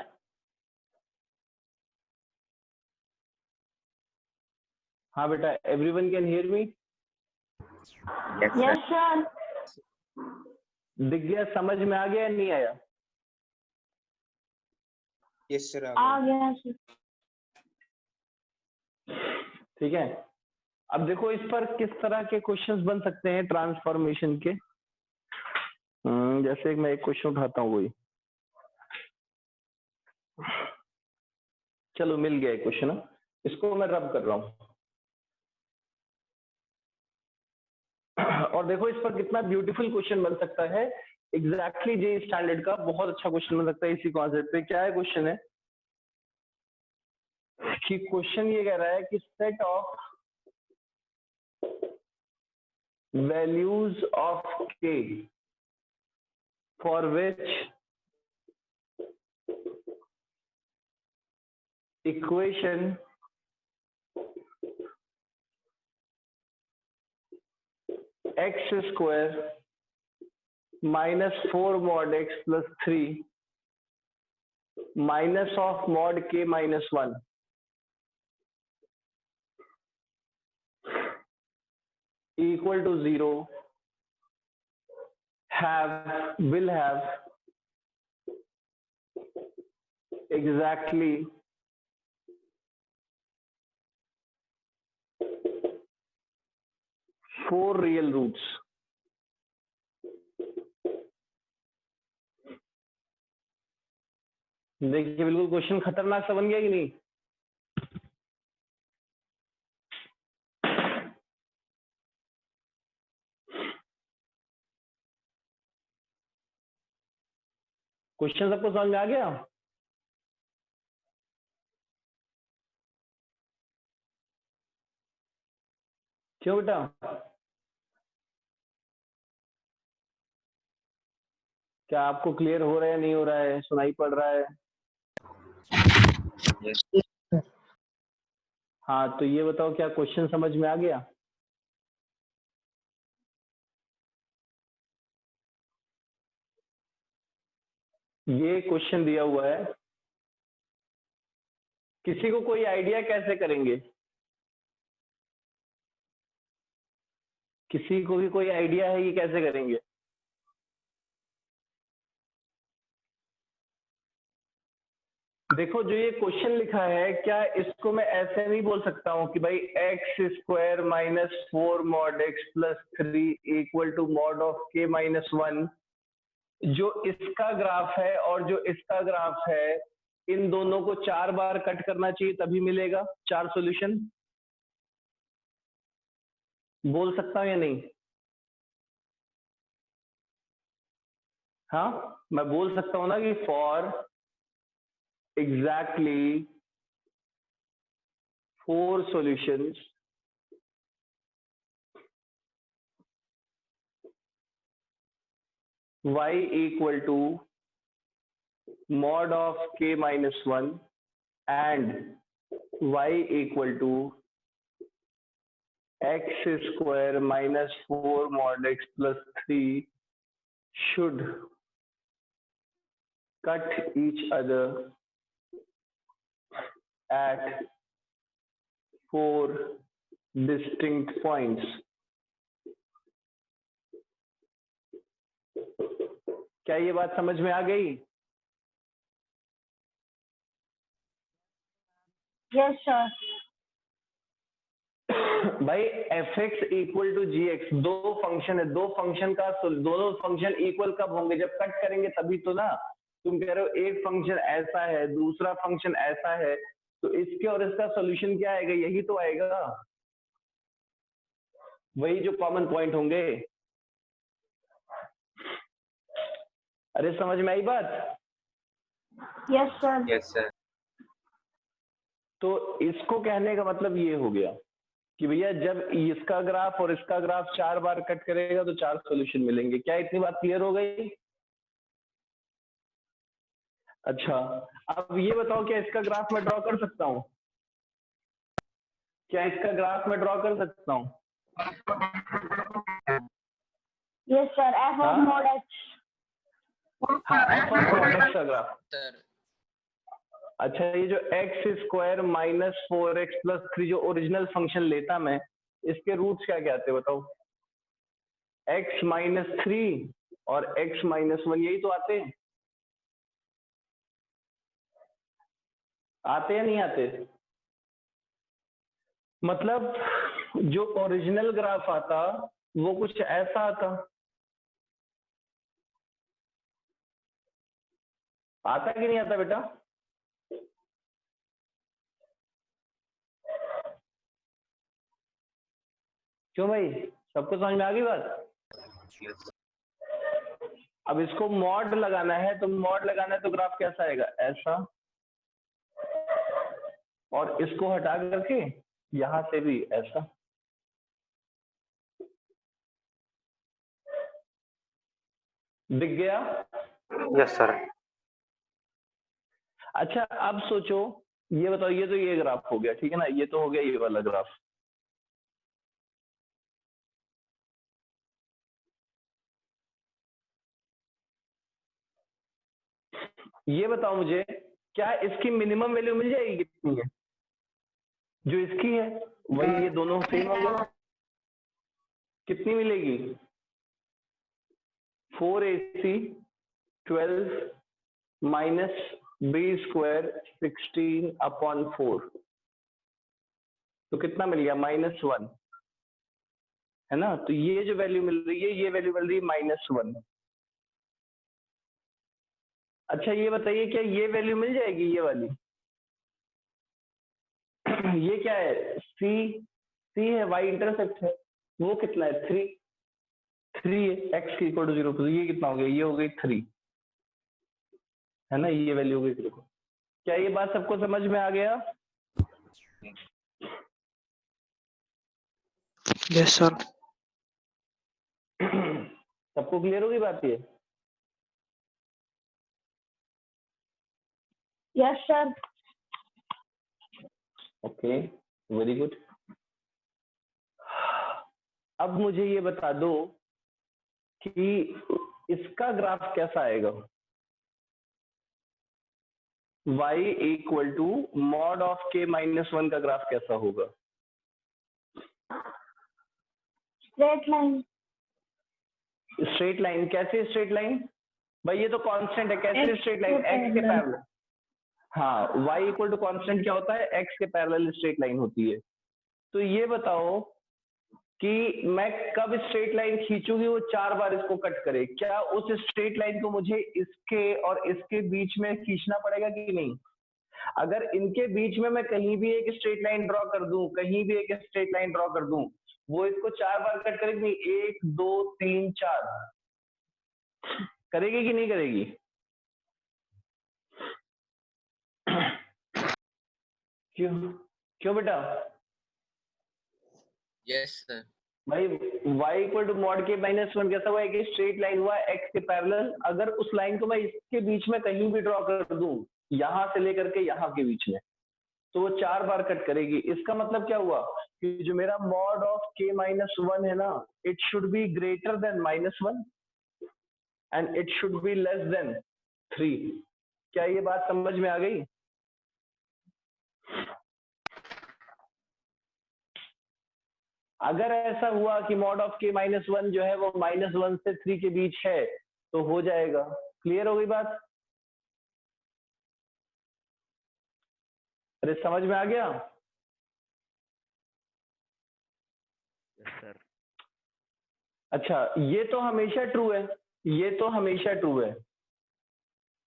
हाँ बेटा, everyone can hear me? Yes sir. दिख गया? समझ में आ गया या नहीं आया? यस सर, आ गया सर। ठीक है, अब देखो इस पर किस तरह के क्वेश्चंस बन सकते हैं ट्रांसफॉर्मेशन के। जैसे मैं एक क्वेश्चन उठाता हूँ, वही, चलो मिल गया एक क्वेश्चन, इसको मैं रब कर रहा हूँ। और देखो इस पर कितना ब्यूटीफुल क्वेश्चन बन सकता है, एग्जैक्टली जे स्टैंडर्ड का बहुत अच्छा क्वेश्चन बन सकता है इसी कॉन्सेप्ट पे। क्या है क्वेश्चन? है कि क्वेश्चन ये कह रहा है कि set of values of k for which equation x square minus 4 mod x plus 3 minus of mod k minus 1 equal to 0 will have exactly 4 real roots. देखिए बिल्कुल क्वेश्चन खतरनाक सा बन गया कि नहीं? क्वेश्चन सबको समझ में आ गया? क्यों बेटा? क्या आपको क्लियर हो रहा है, नहीं हो रहा है, सुनाई पड़ रहा है? हाँ, तो ये बताओ क्या क्वेश्चन समझ में आ गया? ये क्वेश्चन दिया हुआ है, किसी को कोई आइडिया कैसे करेंगे? किसी को भी कोई आइडिया है कि कैसे करेंगे? देखो जो ये क्वेश्चन लिखा है, क्या इसको मैं ऐसे नहीं बोल सकता हूं कि भाई X square minus 4 mod X plus 3 equal to mod of के माइनस 1। जो इसका ग्राफ है और जो इसका ग्राफ है, इन दोनों को 4 बार कट करना चाहिए तभी मिलेगा 4 सॉल्यूशन। बोल सकता हूं या नहीं? हाँ, मैं बोल सकता हूं ना कि for exactly 4 solutions y equal to mod of k minus 1 and y equal to x square minus 4 mod x plus 3 should cut each other at 4 distinct points. क्या ये बात समझ में आ गई? Yes sir. भाई F X equal to G X, दो function है, दो फंक्शन का दोनों फंक्शन इक्वल कब होंगे? जब कट करेंगे तभी तो ना। तुम कह रहे हो एक फंक्शन ऐसा है, दूसरा फंक्शन ऐसा है, तो इसके और इसका सॉल्यूशन क्या आएगा? यही तो आएगा, वही जो कॉमन पॉइंट होंगे। अरे समझ में आई बात? Yes sir. Yes, sir. तो इसको कहने का मतलब ये हो गया कि भैया जब इसका ग्राफ और इसका ग्राफ 4 बार कट करेगा तो 4 सॉल्यूशन मिलेंगे। क्या इतनी बात क्लियर हो गई? अच्छा, अब ये बताओ क्या इसका ग्राफ मैं ड्रॉ कर सकता हूँ? क्या इसका ग्राफ मैं ड्रॉ कर सकता हूँ? Yes sir. F of mod x. हाँ, एफ ऑफ मॉड एक्स का ग्राफ। अच्छा, ये जो x square minus 4x plus 3 जो ओरिजिनल फंक्शन लेता मैं, इसके रूट्स क्या क्या आते हैं बताओ? x माइनस 3 और x माइनस 1, यही तो आते हैं। आते या नहीं आते? मतलब जो ओरिजिनल ग्राफ आता वो कुछ ऐसा आता। आता कि नहीं आता बेटा? क्यों भाई, सबको समझ में आ गई बात? अब इसको मॉड लगाना है, तो मॉड लगाना है तो ग्राफ कैसा आएगा? ऐसा। और इसको हटा करके यहां से भी ऐसा। दिख गया? Yes sir. अच्छा अब सोचो, ये बताओ, ये तो ये ग्राफ हो गया, ठीक है ना, ये तो हो गया ये वाला ग्राफ। ये बताओ मुझे, क्या इसकी मिनिमम वैल्यू मिल जाएगी? कितनी है जो इसकी है? वही ये दोनों सेम हो गए। कितनी मिलेगी? 4ac 12 माइनस b स्क्वायर 16/4, तो कितना मिल गया? -1, है ना? तो ये जो वैल्यू मिल रही है, ये वैल्यू मिल रही है -1। अच्छा ये बताइए, क्या ये वैल्यू मिल जाएगी ये वाली? ये क्या है? सी है, y इंटरसेप्ट है, वो कितना है? 3 है, x की इक्वल टू 0, तो ये कितना हो गया? ये हो गई 3, है ना? ये वैल्यू हो गई 3। क्या ये बात सबको समझ में आ गया? Yes sir. सबको क्लियर होगी बात ये? Yes sir. Okay, very good. अब मुझे ये बता दो कि इसका ग्राफ कैसा आएगा? y equal to mod of k -1 का ग्राफ कैसा होगा? Straight line. Straight line? कैसे स्ट्रेट लाइन भाई? ये तो कांस्टेंट है, कैसे स्ट्रेट लाइन? x के पैरेलल। हाँ, y इक्वल टू कांस्टेंट क्या होता है? x के पैरेलल स्ट्रेट लाइन होती है। तो ये बताओ कि मैं कब स्ट्रेट लाइन खींचूंगी वो 4 बार इसको कट करे, क्या उस स्ट्रेट लाइन को मुझे इसके और इसके बीच में खींचना पड़ेगा कि नहीं? अगर इनके बीच में मैं कहीं भी एक स्ट्रेट लाइन ड्रॉ कर दूं, कहीं भी एक स्ट्रेट लाइन ड्रॉ कर दूं, वो इसको 4 बार कट करेगी नहीं? 1 2 3 4 करेगी कि नहीं करेगी? क्यों क्यों बेटा? Yes sir. भाई y equal to mod k -1 कैसा हुआ? एक स्ट्रेट लाइन हुआ x के पैरेलल। अगर उस लाइन को मैं इसके बीच में कहीं भी ड्रॉ कर दूं, यहां से लेकर के यहां के बीच में, तो वो 4 बार कट करेगी। इसका मतलब क्या हुआ कि जो मेरा मॉड ऑफ k -1 है ना, it should be greater than -1 and it should be less than 3। क्या ये बात समझ में आ गई? अगर ऐसा हुआ कि मॉड ऑफ k -1 जो है वो -1 से 3 के बीच है, तो हो जाएगा। क्लियर हो गई बात? अरे समझ में आ गया? Yes sir. अच्छा, ये तो हमेशा ट्रू है, ये तो हमेशा ट्रू है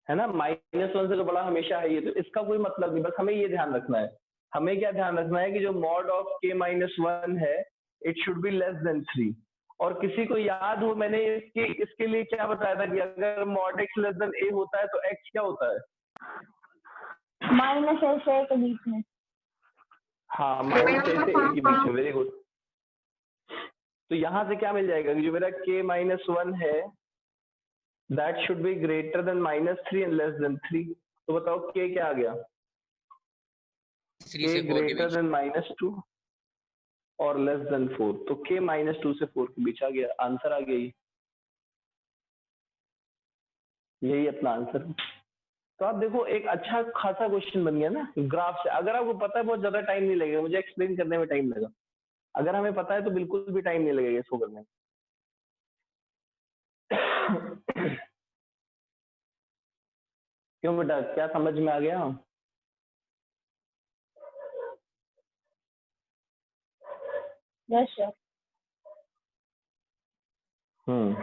ना? -1 से तो बड़ा हमेशा है ये, तो इसका कोई मतलब नहीं। बस हमें ये ध्यान रखना है, हमें क्या ध्यान रखना है कि जो मॉड ऑफ k -1 है, it should be less than 3। और किसी को याद हो मैंने इसके लिए क्या बताया था कि अगर mod x less than a होता है तो x क्या होता है? -a से a के बीच में। हाँ, -a से a के बीच में। Very good. तो यहां से क्या मिल जाएगा कि जो मेरा k -1 है, that should be greater than -3 and less than 3। तो बताओ k क्या आ गया? 3 k से 4 के ग्रेटर बीच। देन -2 और लेस देन 4। तो k -2 से 4 के बीच आ गया। आंसर आ गया, यही अपना आंसर है। तो आप देखो, एक अच्छा खासा क्वेश्चन बन गया ना ग्राफ से। अगर आपको पता है, बहुत ज्यादा टाइम नहीं लगेगा, मुझे एक्सप्लेन करने में टाइम लगा। अगर हमें पता है तो बिल्कुल भी टाइम नहीं लगेगा इसको करने में। क्यों बेटा, क्या समझ में आ गया? Yes sir. हम्म।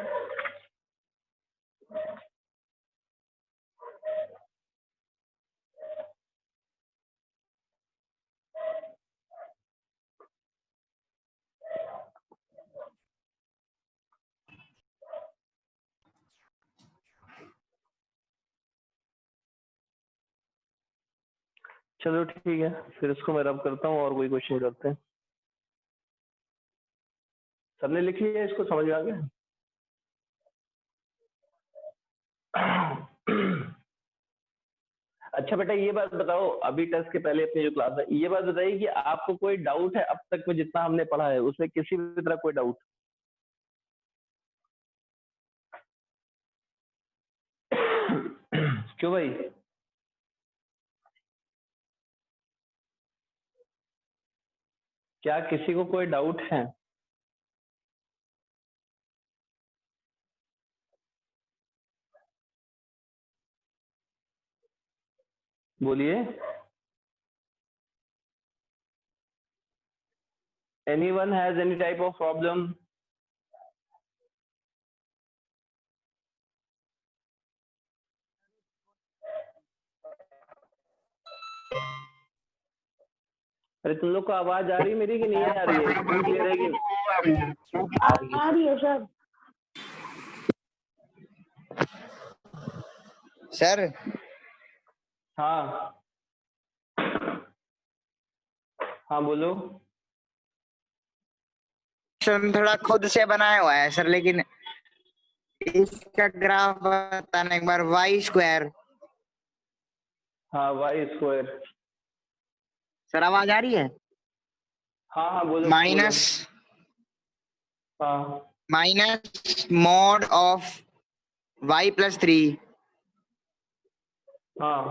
चलो ठीक है, फिर इसको मैं रब करता हूँ और कोई क्वेश्चन करते हैं। सबने लिख लिया, इसको समझ में आ गया? अच्छा बेटा ये बात बताओ, अभी टेस्ट के पहले अपनी जो क्लास है, ये बात बताइए कि आपको कोई डाउट है अब तक में जितना हमने पढ़ा है उसमें किसी भी तरह कोई डाउट? क्यों भाई? क्या किसी को कोई डाउट है? बोलिए। Anyone has any type of problem? अरे तुम लोग को आवाज आ रही है मेरी कि नहीं आ रही है? एकदम क्लियर है कि आ रही है सर। सर हाँ हाँ बोलो। थोड़ा खुद से बनाया हुआ है सर, लेकिन इसका ग्राफ बताना एक बार। Y square. हाँ वाई स्क्वायर। सर आवाज आ रही है? हाँ हाँ बोलो माइनस बोलो। हाँ minus mod of Y plus 3 हाँ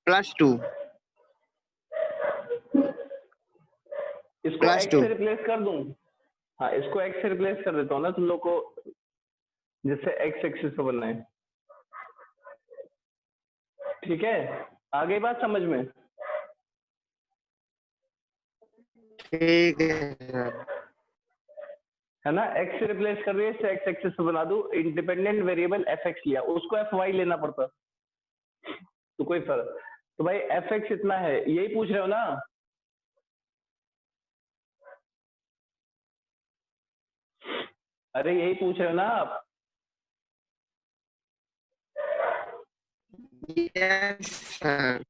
प्लस 2 इसको प्लस x 2। से रिप्लेस कर दूं? हाँ इसको x से रिप्लेस कर देता हूँ ना तुम लोग को, जिससे x एक्सिस पे बनना है। ठीक है, आ गई बात समझ में? ठीक है सर। है ना, x से रिप्लेस कर रही है, इससे x एक्सिस पे बना दूं। इंडिपेंडेंट वेरिएबल fx लिया, उसको fy लेना पड़ता तो कोई फर्क। तो भाई fx इतना है, यही पूछ रहे हो ना? अरे यही पूछ रहे हो ना आप? Yes sir.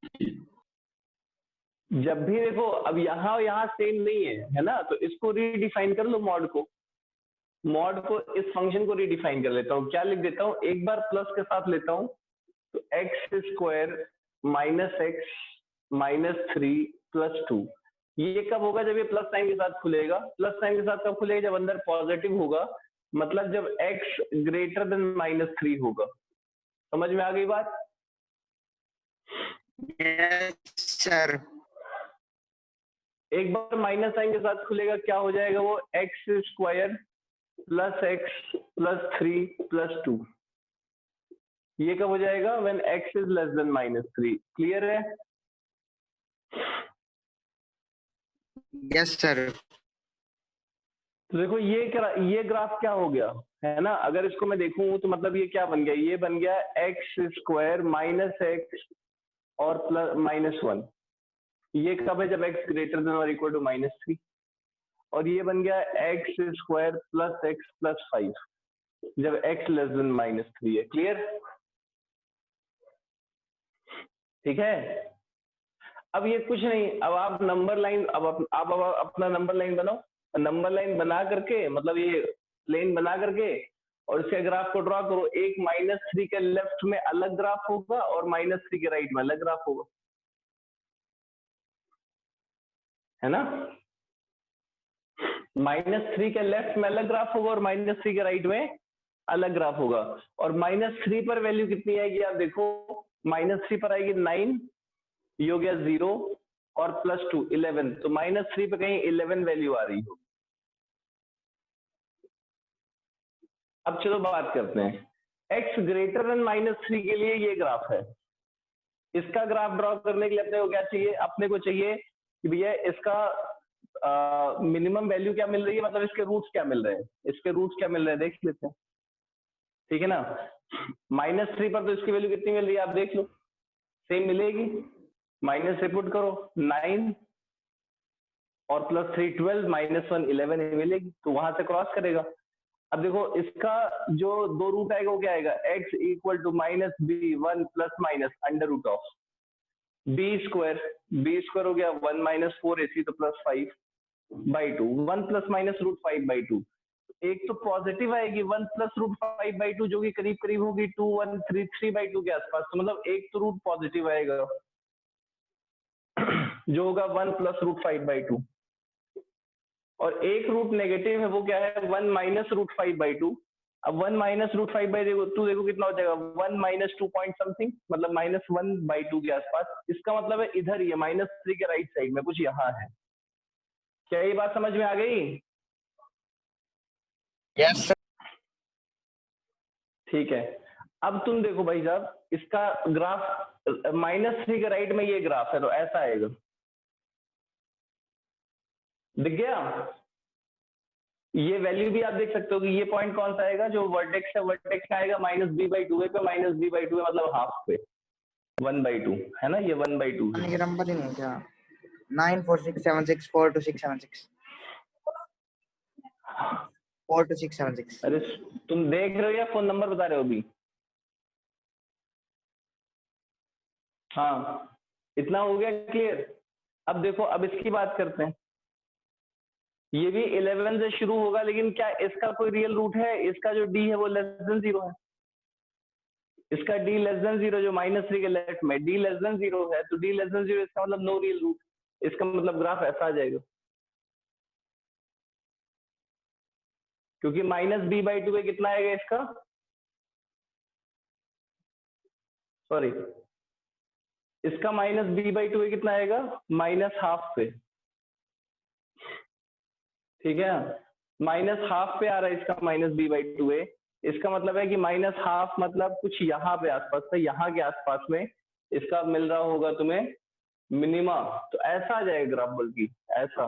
जब भी देखो, अब यहाँ और यहाँ सेम नहीं है ना, तो इसको रीडिफाइन कर लो। मॉड को इस फंक्शन को रीडिफाइन कर लेता हूँ। क्या लिख देता हूँ, एक बार प्लस के साथ लेता हूँ, तो x square minus x minus 3 plus 2। ये कब होगा? जब ये प्लस साइन के साथ खुलेगा। प्लस साइन के साथ कब खुलेगा? जब अंदर पॉजिटिव होगा, मतलब जब x ग्रेटर देन -3 होगा। समझ में आ गई बात? Yes sir. एक बार माइनस साइन के साथ खुलेगा, क्या हो जाएगा वो? X square plus X plus 3 plus 2। ये कब हो जाएगा? When x is less than -3। Clear है? Yes sir. तो देखो ये ग्राफ क्या हो गया, है ना? अगर इसको मैं देखूं तो मतलब ये क्या बन गया? ये बन गया एक्स स्क्वायर माइनस एक्स और प्लस -1। ये कब है? जब x ग्रेटर देन और इक्वल टू -3। और ये बन गया x square plus X plus 5 जब x लेस देन -3 है। क्लियर? ठीक है। अब ये कुछ नहीं, अब आप नंबर लाइन, अब अपना नंबर लाइन बनाओ। नंबर लाइन बना करके, मतलब ये प्लेन बना करके, और इसके ग्राफ को ड्रॉ करो। एक -3 के लेफ्ट में अलग ग्राफ होगा और -3 के राइट में अलग ग्राफ होगा, है ना? -3 के लेफ्ट में अलग ग्राफ होगा और -3 के राइट में अलग ग्राफ होगा। और -3 पर वैल्यू कितनी आएगी आप देखो। -3 पर आएगी 9, ये हो गया 0, और प्लस 2 11। तो -3 पे कहीं 11 वैल्यू आ रही हो। अब चलो बात करते हैं x ग्रेटर देन -3 के लिए। ये ग्राफ है, इसका ग्राफ ड्रॉ करने के लिए अपने को क्या चाहिए? अपने को चाहिए कि भैया इसका मिनिमम वैल्यू क्या मिल रही है, मतलब इसके रूट्स क्या मिल रहे हैं। इसके रूट्स क्या मिल रहे हैं देख लेते हैं, ठीक है ना? -3 पर तो इसकी वैल्यू कितनी मिल रही है आप देख लो, सेम मिलेगी। माइनस से पुट करो 9 और प्लस 3 12, -1 11 मिलेगी, तो वहां से क्रॉस करेगा। अब देखो इसका जो दो रूट आएगा वो क्या आएगा, x equal to minus b 1 plus minus under root of b square हो गया 1 माइनस 4ac तो प्लस 5/2 1 प्लस माइनस रूट 5/2। एक तो पॉजिटिव आएगी 1 प्लस रूट 5/2 जो कि करीब करीब होगी 2133/2 के आसपास, तो मतलब एक तो रूट पॉजिटिव आएगा जो होगा 1 प्लस रूट 5/2 और एक रूट नेगेटिव है वो क्या है 1 माइनस रूट 5/2। अब 1 माइनस रूट 5/2 देखो कितना हो जाएगा 1 माइनस 2 पॉइंट समथिंग, मतलब -1/2 के आसपास। इसका मतलब है इधर ही है -3 के राइट साइड में कुछ यहाँ है। क्या ये बात समझ में आ गई? यस ठीक है, अब तुम देखो भाई साहब इसका ग्राफ -3 के राइट में ये ग्राफ है तो ऐसा आएगा, दिख गया? ये वैल्यू भी आप देख सकते हो कि ये पॉइंट कौन सा आएगा जो वर्टेक्स है, वर्टेक्स का आएगा -b/2 पे, -b/2 है मतलब हाफ पे 1/2 है ना, ये 1/2 है। ये नंबर ही नहीं क्या 946764276 42676। अरे तुम देख रहे हो या फोन नंबर बता रहे हो अभी? हाँ इतना हो गया क्लियर। अब देखो अब इसकी बात करते हैं, ये भी 11 से शुरू होगा लेकिन क्या इसका कोई रियल रूट है? इसका जो d है वो लेस देन 0 है, इसका d लेस देन 0 जो -3 के लेफ्ट में d लेस देन 0 है तो d लेस देन 0 इसका मतलब नो रियल रूट। इसका मतलब ग्राफ ऐसा आ जाएगा क्योंकि -b/2 पे कितना आएगा इसका, सॉरी इसका -b/2 पे कितना आएगा -हाफ पे, ठीक है -हाफ पे आ रहा है इसका -b/2 है। इसका मतलब है कि -हाफ मतलब कुछ यहाँ पे आसपास था, यहाँ के आसपास में इसका मिल रहा होगा तुम्हें मिनिमा, तो ऐसा आ जाएगा ग्राफ, बल्कि ऐसा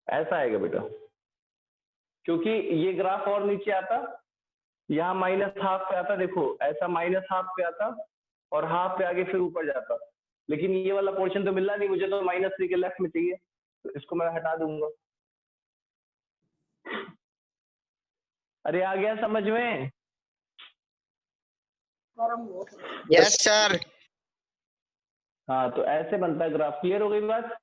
ऐसा आएगा बेटा, क्योंकि ये ग्राफ और नीचे आता यहाँ -हाफ पे आता, देखो ऐसा -हाफ पे आता और हाफ पे आगे फिर ऊपर जाता, लेकिन ये वाला पोर्शन तो मिलना नहीं मुझे, तो -3 के लेफ्ट में चाहिए तो इसको मैं हटा दूंगा। अरे आ गया समझ में? Yes sir. हाँ तो ऐसे बनता है ग्राफ, क्लियर हो गई बात?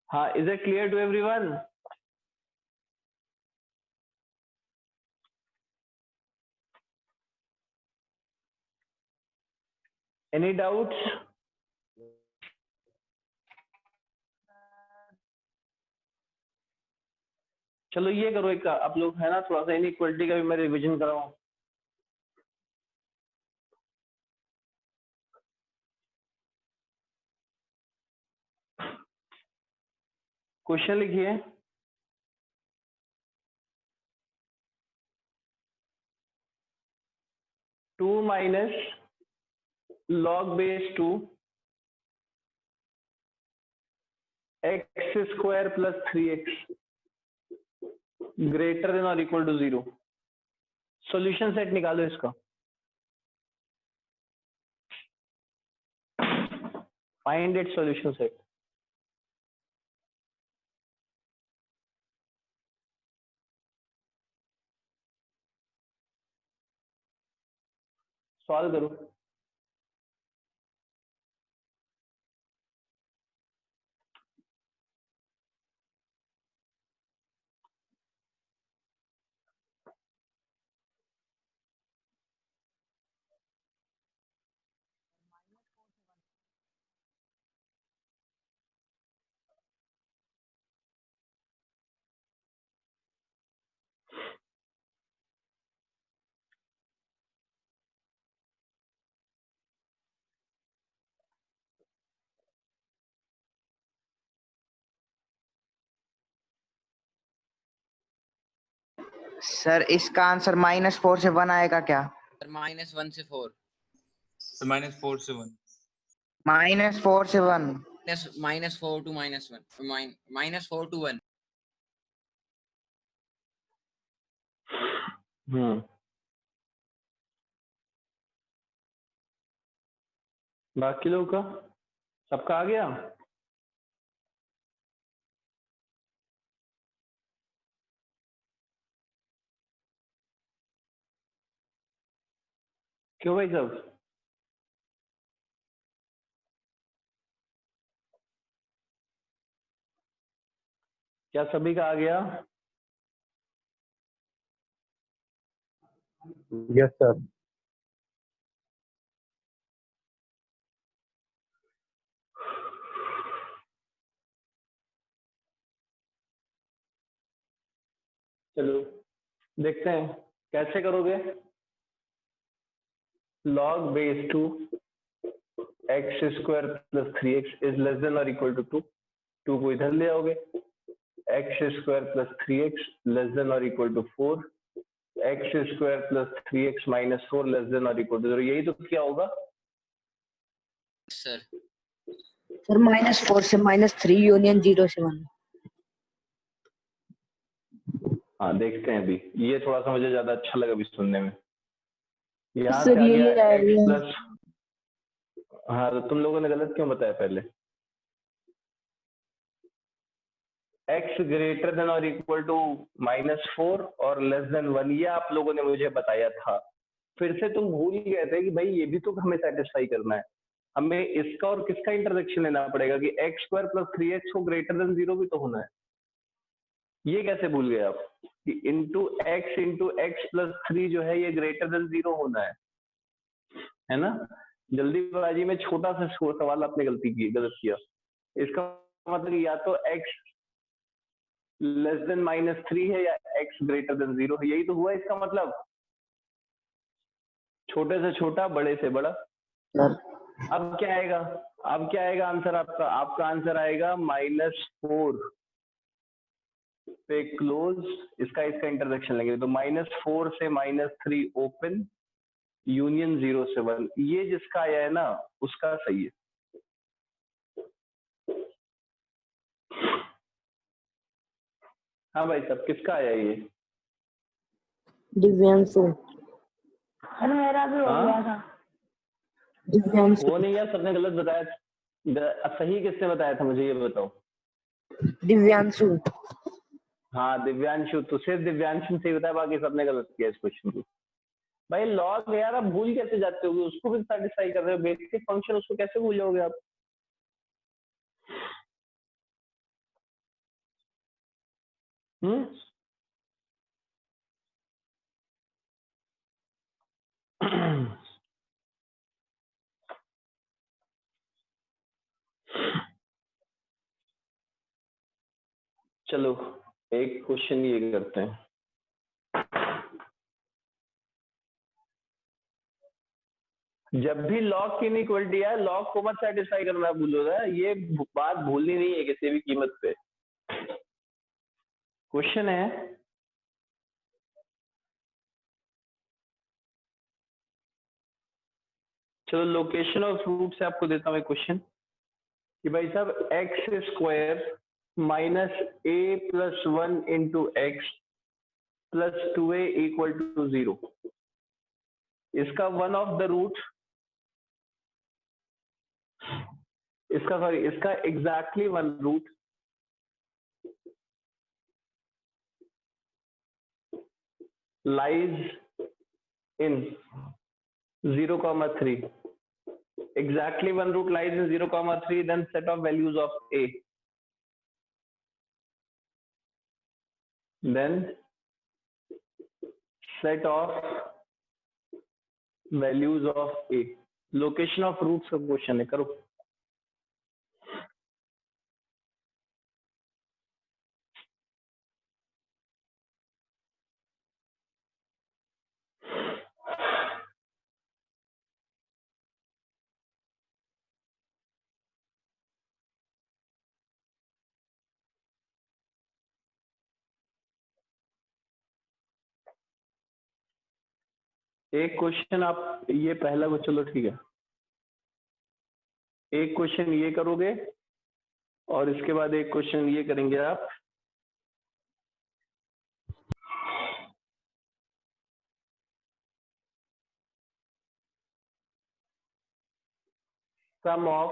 हाँ, is it clear to everyone? Any doubts? चलो ये करो, एक आप लोग है ना थोड़ा सा इनइक्वालिटी का भी मैं रिविजन कराऊं। क्वेश्चन लिखिए, to minus log base 2 x square plus 3x greater than or equal to 0। Solution set निकालो इसका, find it solution set. Solve करो। सर इसका आंसर -4 से 1 आएगा क्या? सर -1 से 4, -4 से 1, -4 से 1। -4 to -1, -4 to 1। बाकी लोग का सबका आ गया? क्यों भाई साहब? क्या सभी का आ गया? Yes, sir. चलो देखते हैं कैसे करोगे। log base 2 x square plus 3x is less than or equal to 2। 2 को इधर ले आओगे, x square plus 3x less than or equal to 4, x square plus 3x minus 4 less than or equal to 0। यही तो क्या होगा? Sir sir -4 से -3 union 0 से 1। हाँ देखते हैं अभी, ये थोड़ा सा मुझे ज्यादा अच्छा लगा अभी सुनने में। यहाँ सर से आ यही गया आ x गया। प्लस, हाँ तो तुम लोगों ने गलत क्यों बताया पहले? x ग्रेटर देन और इक्वल टू -4 और लेस देन 1, ये आप लोगों ने मुझे बताया था। फिर से तुम भूल गए थे कि भाई ये भी तो हमें सेटिस्फाई करना है, हमें इसका और किसका इंटरसेक्शन लेना पड़ेगा कि x स्क्वायर प्लस 3x को ग्रेटर देन 0 भी तो होना है। ये कैसे भूल गए आप कि इंटू एक्स प्लस 3 जो है ये ग्रेटर देन 0 होना है ना? जल्दीबाजी में छोटा सा सवाल आपने गलत किया। इसका मतलब या तो x लेस देन -3 है या x ग्रेटर देन 0 है, यही तो हुआ इसका मतलब। छोटे से छोटा, बड़े से बड़ा। अब क्या आएगा? अब क्या आएगा आंसर आपका? आपका आंसर आएगा -4 पे क्लोज, इसका इंटरसेक्शन लेंगे तो -4 से -3 ओपन, यूनियन 0 से 1। ये जिसका आया है ना उसका सही है। हाँ भाई साहब, किसका आया ये? दिव्यांशु। सर मेरा भी हो हाँ? गया था। दिव्यांशु। वो नहीं यार, सबने गलत बताया। सही किसने बताया था मुझे ये बताओ? दिव्यांशु। हाँ दिव्यांशु, तो सिर्फ दिव्यांशु से ही बताया, बाकी सबने गलत किया इस क्वेश्चन को। भाई लॉग यार आप भूल कैसे जाते हो? उसको भी सेटिस्फाई कर रहे हो, बेसिक फंक्शन उसको कैसे भूल जाओगे आप? हम्म। चलो एक क्वेश्चन ये करते हैं। जब भी लॉग की इनइक्वालिटी है, लॉग को मत सेटिस्फाई करना भूलो ना, ये बात भूलनी नहीं है किसी भी कीमत पे। क्वेश्चन है चलो लोकेशन ऑफ रूट से आपको देता हूँ एक क्वेश्चन कि भाई साहब x square minus a plus 1 into x plus 2a equal to 0, इसका वन ऑफ द रूट, इसका exactly one root lies in 0,3, exactly one root lies in 0,3, then set of values of a, then set of values of a। Location of roots का question है, करो। एक question आप ये पहला को, चलो ठीक है, एक क्वेश्चन ये करोगे और इसके बाद एक क्वेश्चन ये करेंगे आप। sum of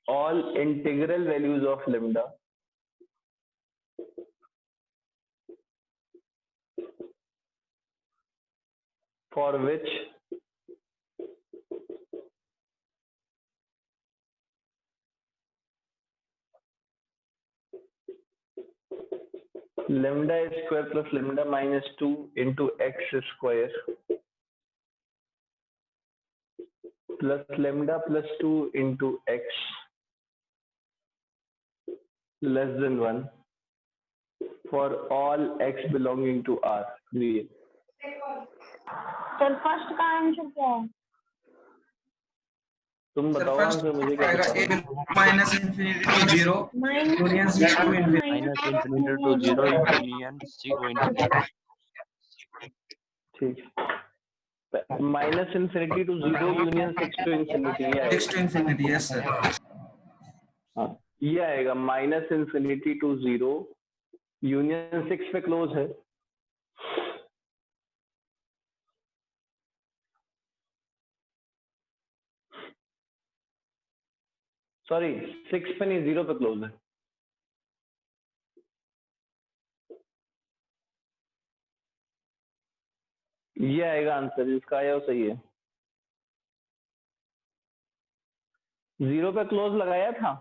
all integral values of lambda for which lambda square plus lambda minus 2 into x square plus lambda plus 2 into x less than 1 for all x belonging to R. Sir first का answer क्या है? तुम sir बताओ first answer, मुझे क्या आएगा पता। a minus infinity to 0 union 6 to infinity. Minus infinity to 0 union 6 to infinity. ठीक, minus infinity to 0 union 6 to infinity, 6 to infinity, yes sir. हाँ, ये आएगा माइनस इंफिनिटी टू 0 यूनियन 6 पे क्लोज है। सॉरी 6 पे नहीं, 0 पे क्लोज है। ये आएगा आंसर, इसका आया वो सही है। 0 पे क्लोज लगाया था।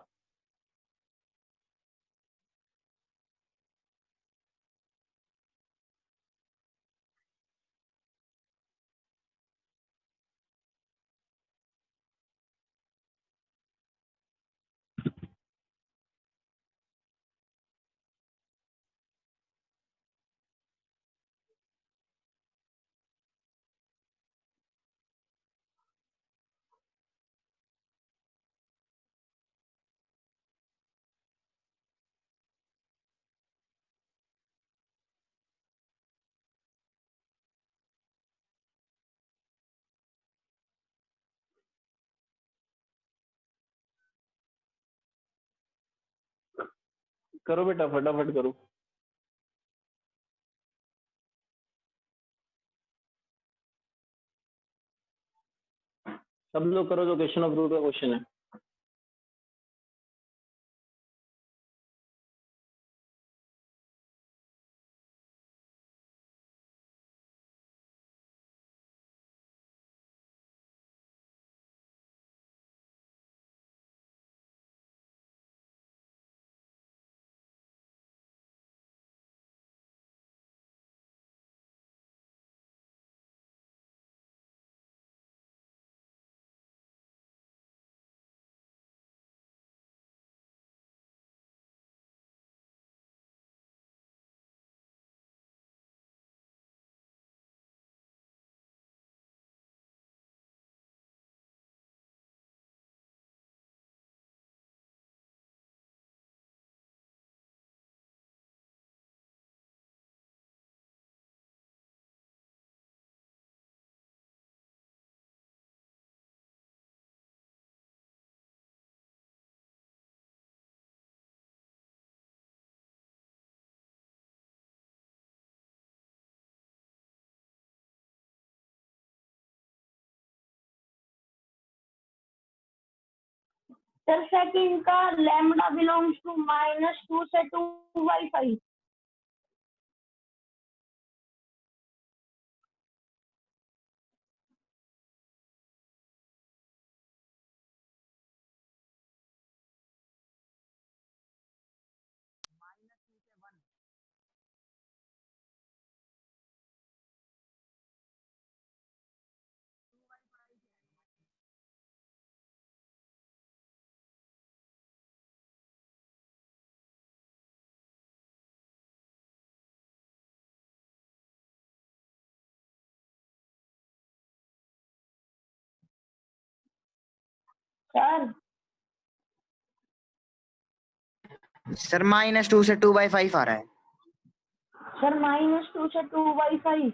करो बेटा, फटाफट करो। सब लोग करो जो क्वेश्चन ऑफ रूट का क्वेश्चन है। सर सेकंड का लैम्डा बिलोंग्स टू -2 से 2/5। सर सर -2 से 2/5 आ रहा है। सर -2 से 2/5।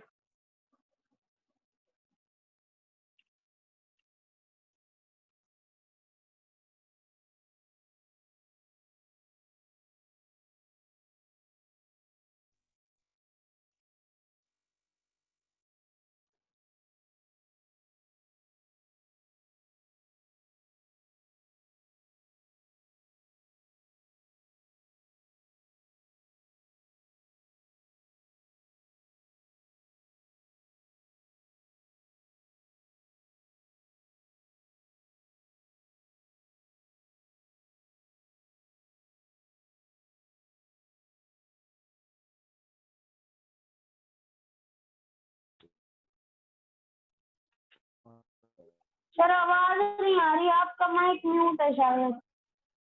सर आवाज नहीं आ रही, आपका माइक म्यूट है शायद।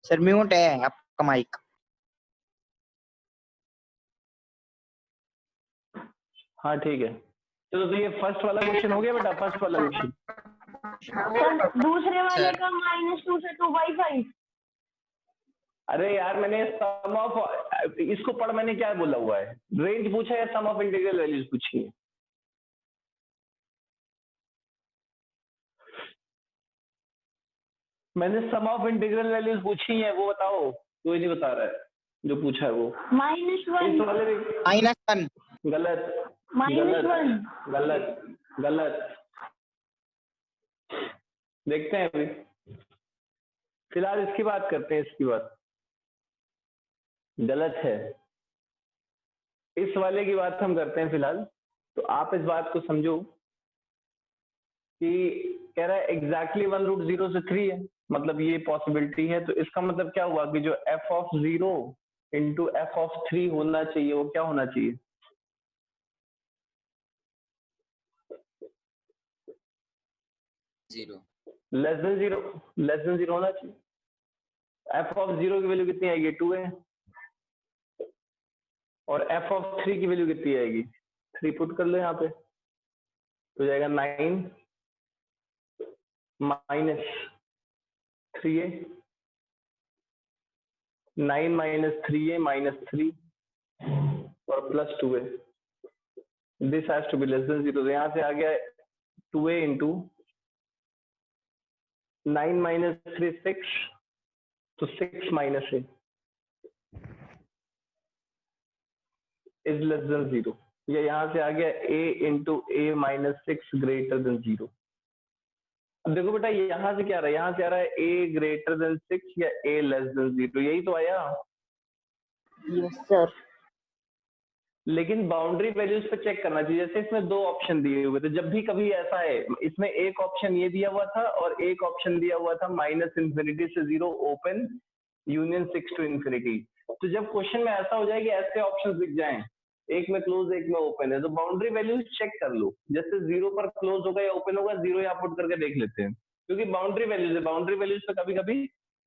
सर म्यूट है आपका माइक। हाँ ठीक है, चलो तो ये फर्स्ट वाला क्वेश्चन हो गया बेटा, फर्स्ट वाला क्वेश्चन। सर दूसरे वाले का -2 से 2/5। अरे यार मैंने सम ऑफ, इसको पढ़, मैंने क्या बोला हुआ है, रेंज पूछा है, सम ऑफ इंटीग्रल वैल्यूज पूछी है। मैंने सम ऑफ इंटीग्रल वैल्यूज पूछी है, वो बताओ। कोई नहीं बता रहा है जो पूछा है वो। -1 इस वाले में -1 गलत, -1 गलत, गलत। देखते हैं अभी, फिलहाल इसकी बात करते हैं, इसकी बात गलत है। इस वाले की बात हम करते हैं फिलहाल। तो आप इस बात को समझो कि कह रहा है एग्जैक्टली 1√0 से 3 है, मतलब ये पॉसिबिलिटी है। तो इसका मतलब क्या हुआ कि जो f(0) इंटू f(3) होना चाहिए, वो क्या होना चाहिए? लेस देन जीरो होना चाहिए। f(0) की वैल्यू कितनी आएगी? 2 है। और f(3) की वैल्यू कितनी आएगी? 3 पुट कर लो यहाँ पे, तो जाएगा 9 minus 3a, 9 minus 3a minus 3 और plus 2a। This has to be less than 0। यहाँ से आ गया 2a इंटू 9 माइनस 3 6, तो 6 minus a is less than 0। या यहाँ से आ गया a into a minus 6 greater than 0। अब देखो बेटा यहाँ से क्या आ रहा है, यहाँ से आ रहा है a ग्रेटर देन 6 या a लेस देन 0, यही तो आया। Yes sir. लेकिन बाउंड्री वैल्यूज पे चेक करना चाहिए। जैसे इसमें 2 ऑप्शन दिए हुए थे, जब भी कभी ऐसा है, इसमें एक ऑप्शन ये दिया हुआ था और एक ऑप्शन दिया हुआ था -∞ से 0 ओपन यूनियन 6 टू इंफिनिटी। तो जब क्वेश्चन में ऐसा हो जाए कि ऐसे ऑप्शन दिख जाएं, एक में क्लोज एक में ओपन है, तो बाउंड्री वैल्यूज चेक कर लो। जैसे 0 पर क्लोज होगा या ओपन होगा, 0 यहाँ पुट करके देख लेते हैं, क्योंकि बाउंड्री वैल्यूज है, बाउंड्री वैल्यूज पे कभी कभी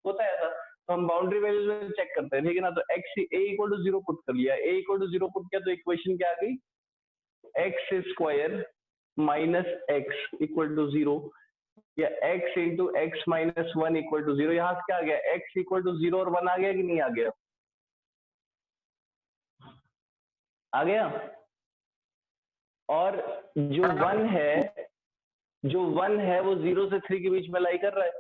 होता है ऐसा, तो हम बाउंड्री वैल्यूज में चेक करते हैं, ठीक है ना। तो x a = 0 पुट कर लिया, a = 0 पुट किया, तो इक्वेशन क्या आ गई? x² माइनस x = 0 या x इंटू x माइनस 1 = 0। यहाँ से क्या आ गया? x = 0 और 1 आ गया कि नहीं आ गया? आ गया। और जो 1 है वो 0 से 3 के बीच में लाई कर रहा है।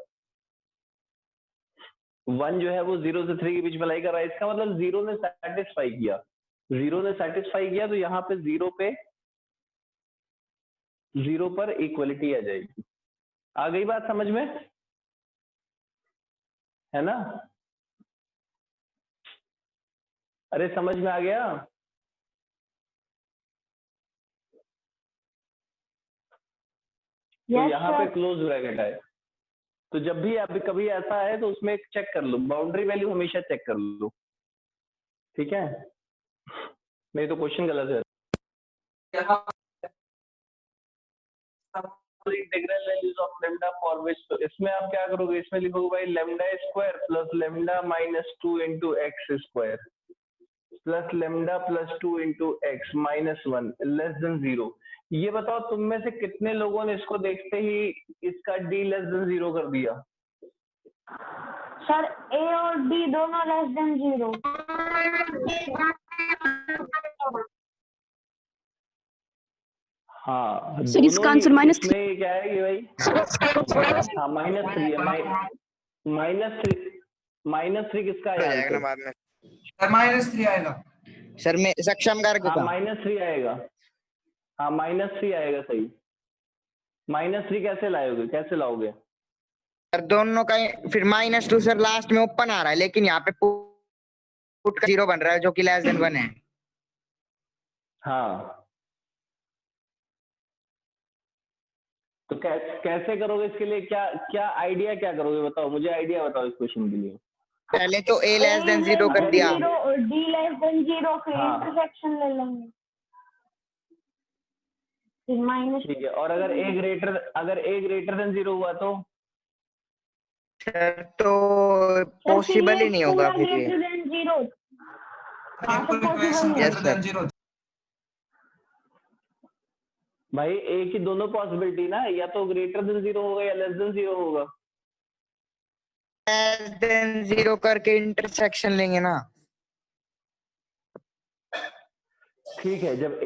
1 जो है वो 0 से 3 के बीच में लाई कर रहा है। इसका मतलब 0 ने सेटिस्फाई किया, 0 ने सेटिस्फाई किया, तो यहाँ पे 0 पर इक्वलिटी आ जाएगी। आ गई बात समझ में, है ना? अरे समझ में आ गया? तो यहाँ पे क्लोज ब्रैकेट है। तो जब भी अभी कभी ऐसा है तो उसमें चेक कर लो, बाउंड्री वैल्यू हमेशा चेक कर लो, ठीक है? नहीं तो क्वेश्चन गलत है। Integral values of lambda for which, तो इसमें आप क्या करोगे? इसमें लिखोगे भाई λ² plus λ minus 2 into x² plus λ plus 2 into x minus 1 less than 0। ये बताओ तुम में से कितने लोगों ने इसको देखते ही इसका d लेस देन 0 कर दिया? सर a और d दोनों लेस देन 0। हाँ सर इसका आंसर -3 में क्या है कि भाई हाँ -3 है। -3 किसका हो जाएगा ना आया? बाद में। सर -3 आएगा। सर में सक्षम कार्य हाँ का -3 आएगा। हाँ -3 आएगा, सही। -3 कैसे लाओगे, कैसे लाओगे? सर दोनों का फिर -2 सर लास्ट में ओपन आ रहा है, लेकिन यहाँ पे पुट का 0 बन रहा है जो कि लेस देन 1 है। हाँ तो कैसे करोगे? इसके लिए क्या आइडिया क्या करोगे, बताओ मुझे, आइडिया बताओ इस क्वेश्चन के लिए। पहले तो a लेस देन 0 कर दिया, और d लेस देन 0 फिर हाँ। इंटरसेक्शन ले लेंगे। माइनस ठीक है, और अगर a ग्रेटर देन 0 हुआ तो सर तो पॉसिबल ही नहीं होगा फिर ये। Greater than 0। हाँ तो equation possible Yes, greater sir. Than 0। भाई a की दोनों पॉसिबिलिटी ना, या तो ग्रेटर देन 0 होगा या लेस देन 0 होगा। लेस देन 0 करके इंटरसेक्शन लेंगे ना। ठीक है, जब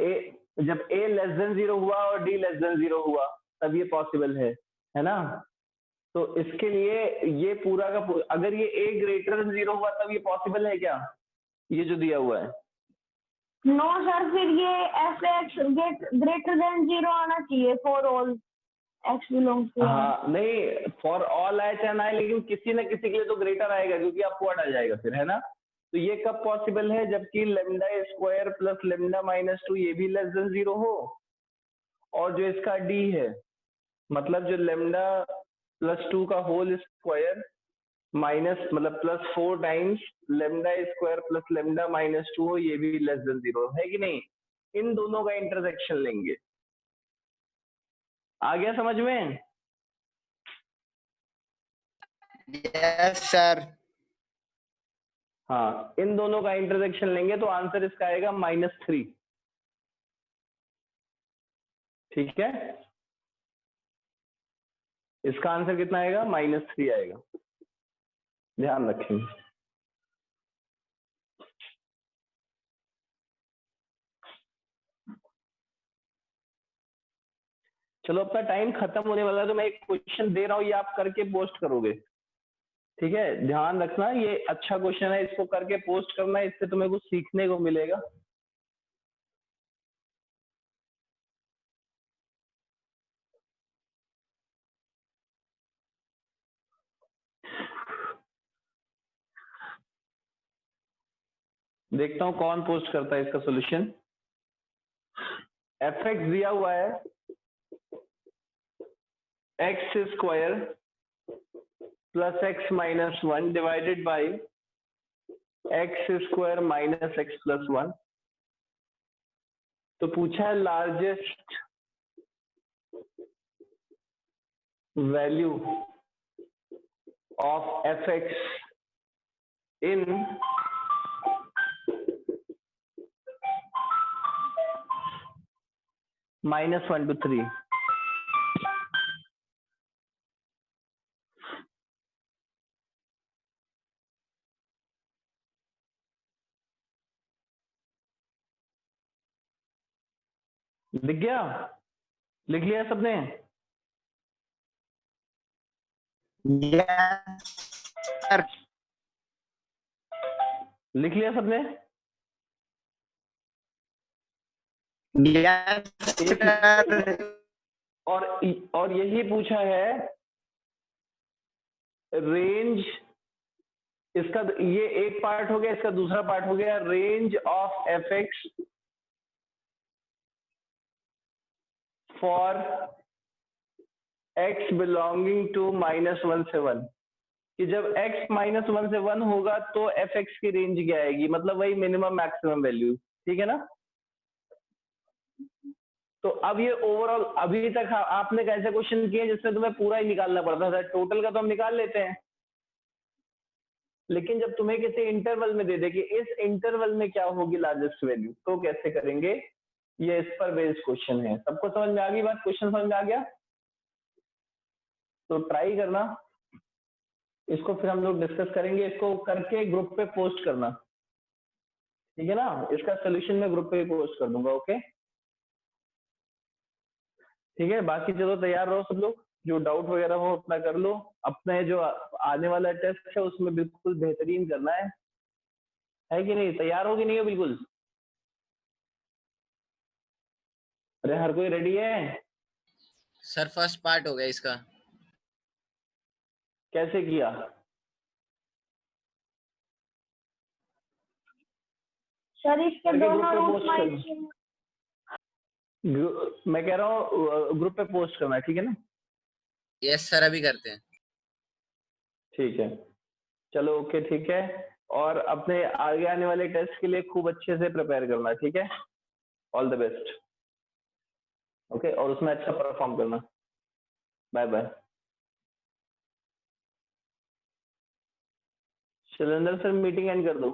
a लेस देन 0 हुआ और d लेस देन 0 हुआ तब ये पॉसिबल है ना। तो इसके लिए ये पूरा का अगर ये a ग्रेटर देन 0 हुआ तब ये पॉसिबल है क्या, ये जो दिया हुआ है? नो सर, फिर ये fx ग्रेटर देन 0 आना चाहिए for all x belongs to. हाँ नहीं, फॉर ऑल आए चाहे ना आए, लेकिन किसी न किसी के लिए तो ग्रेटर आएगा क्योंकि अपवर्ड आ जाएगा फिर, है ना। तो ये कब पॉसिबल है, जबकि lambda square plus lambda minus 2 ये भी लेस देन 0 हो, और जो इसका d है मतलब जो लेमडा प्लस 2 का होल स्क्वायर माइनस मतलब plus 4 times lambda square plus lambda minus 2 हो, ये भी लेस देन 0 है कि नहीं। इन दोनों का इंटरसेक्शन लेंगे। आ गया समझ में? Yes sir. हाँ, इन दोनों का इंटरसेक्शन लेंगे तो आंसर इसका आएगा -3। ठीक है, इसका आंसर कितना आएगा, -3 आएगा, ध्यान रखेंगे। चलो, अपना टाइम खत्म होने वाला है, तो मैं एक क्वेश्चन दे रहा हूँ, ये आप करके पोस्ट करोगे। ठीक है, ध्यान रखना, ये अच्छा क्वेश्चन है, इसको करके पोस्ट करना, इससे तुम्हें कुछ सीखने को मिलेगा। देखता हूं कौन पोस्ट करता है इसका सॉल्यूशन। fx दिया हुआ है x square plus x minus 1 divided by x square minus x plus 1। तो पूछा है largest value of fx in -1 to 3। लिख गया, लिख लिया सबने? Yes sir. लिख लिया सबने? Yes sir. और यही पूछा है रेंज, इसका ये एक पार्ट हो गया, इसका दूसरा पार्ट हो गया range of fx for x belonging to -1 से 1, कि जब x -1 से 1 होगा तो fx की रेंज क्या आएगी, मतलब वही मिनिमम मैक्सिमम वैल्यू। ठीक है ना। तो अब ये ओवरऑल अभी तक आपने कैसे क्वेश्चन किए जिसमें तुम्हें पूरा ही निकालना पड़ता था, टोटल का तो हम निकाल लेते हैं, लेकिन जब तुम्हें किसी इंटरवल में दे दे कि इस इंटरवल में क्या होगी लार्जेस्ट वैल्यू, तो कैसे करेंगे, ये इस पर बेस्ड क्वेश्चन है। सबको समझ में आ गई बात, क्वेश्चन समझ में आ गया? तो ट्राई करना, इसको फिर हम लोग डिस्कस करेंगे, इसको करके ग्रुप पे पोस्ट करना। ठीक है ना, इसका सोल्यूशन मैं ग्रुप पे पोस्ट कर दूंगा। ओके ठीक है, बाकी चलो तैयार रहो सब लोग, जो डाउट वगैरह हो अपना कर लो, अपने जो आने वाला टेस्ट है उसमें बिल्कुल बेहतरीन करना है कि नहीं? तैयार हो कि नहीं हो बिल्कुल? अरे हर कोई रेडी है? सर फर्स्ट पार्ट हो गया इसका। कैसे किया? सर इसके करके दोनों ग्रुप पे रूट पोस्ट करना, मैं कह रहा हूँ ग्रुप पे पोस्ट करना, ठीक है ना? यस सर, अभी करते हैं। ठीक है, चलो ओके, ठीक है। और अपने आगे आने वाले टेस्ट के लिए खूब अच्छे से प्रिपेयर करना, ठीक है? All the best. ओके, और उसमें अच्छा परफॉर्म करना। Bye bye. Shailendra sir meeting end कर दो।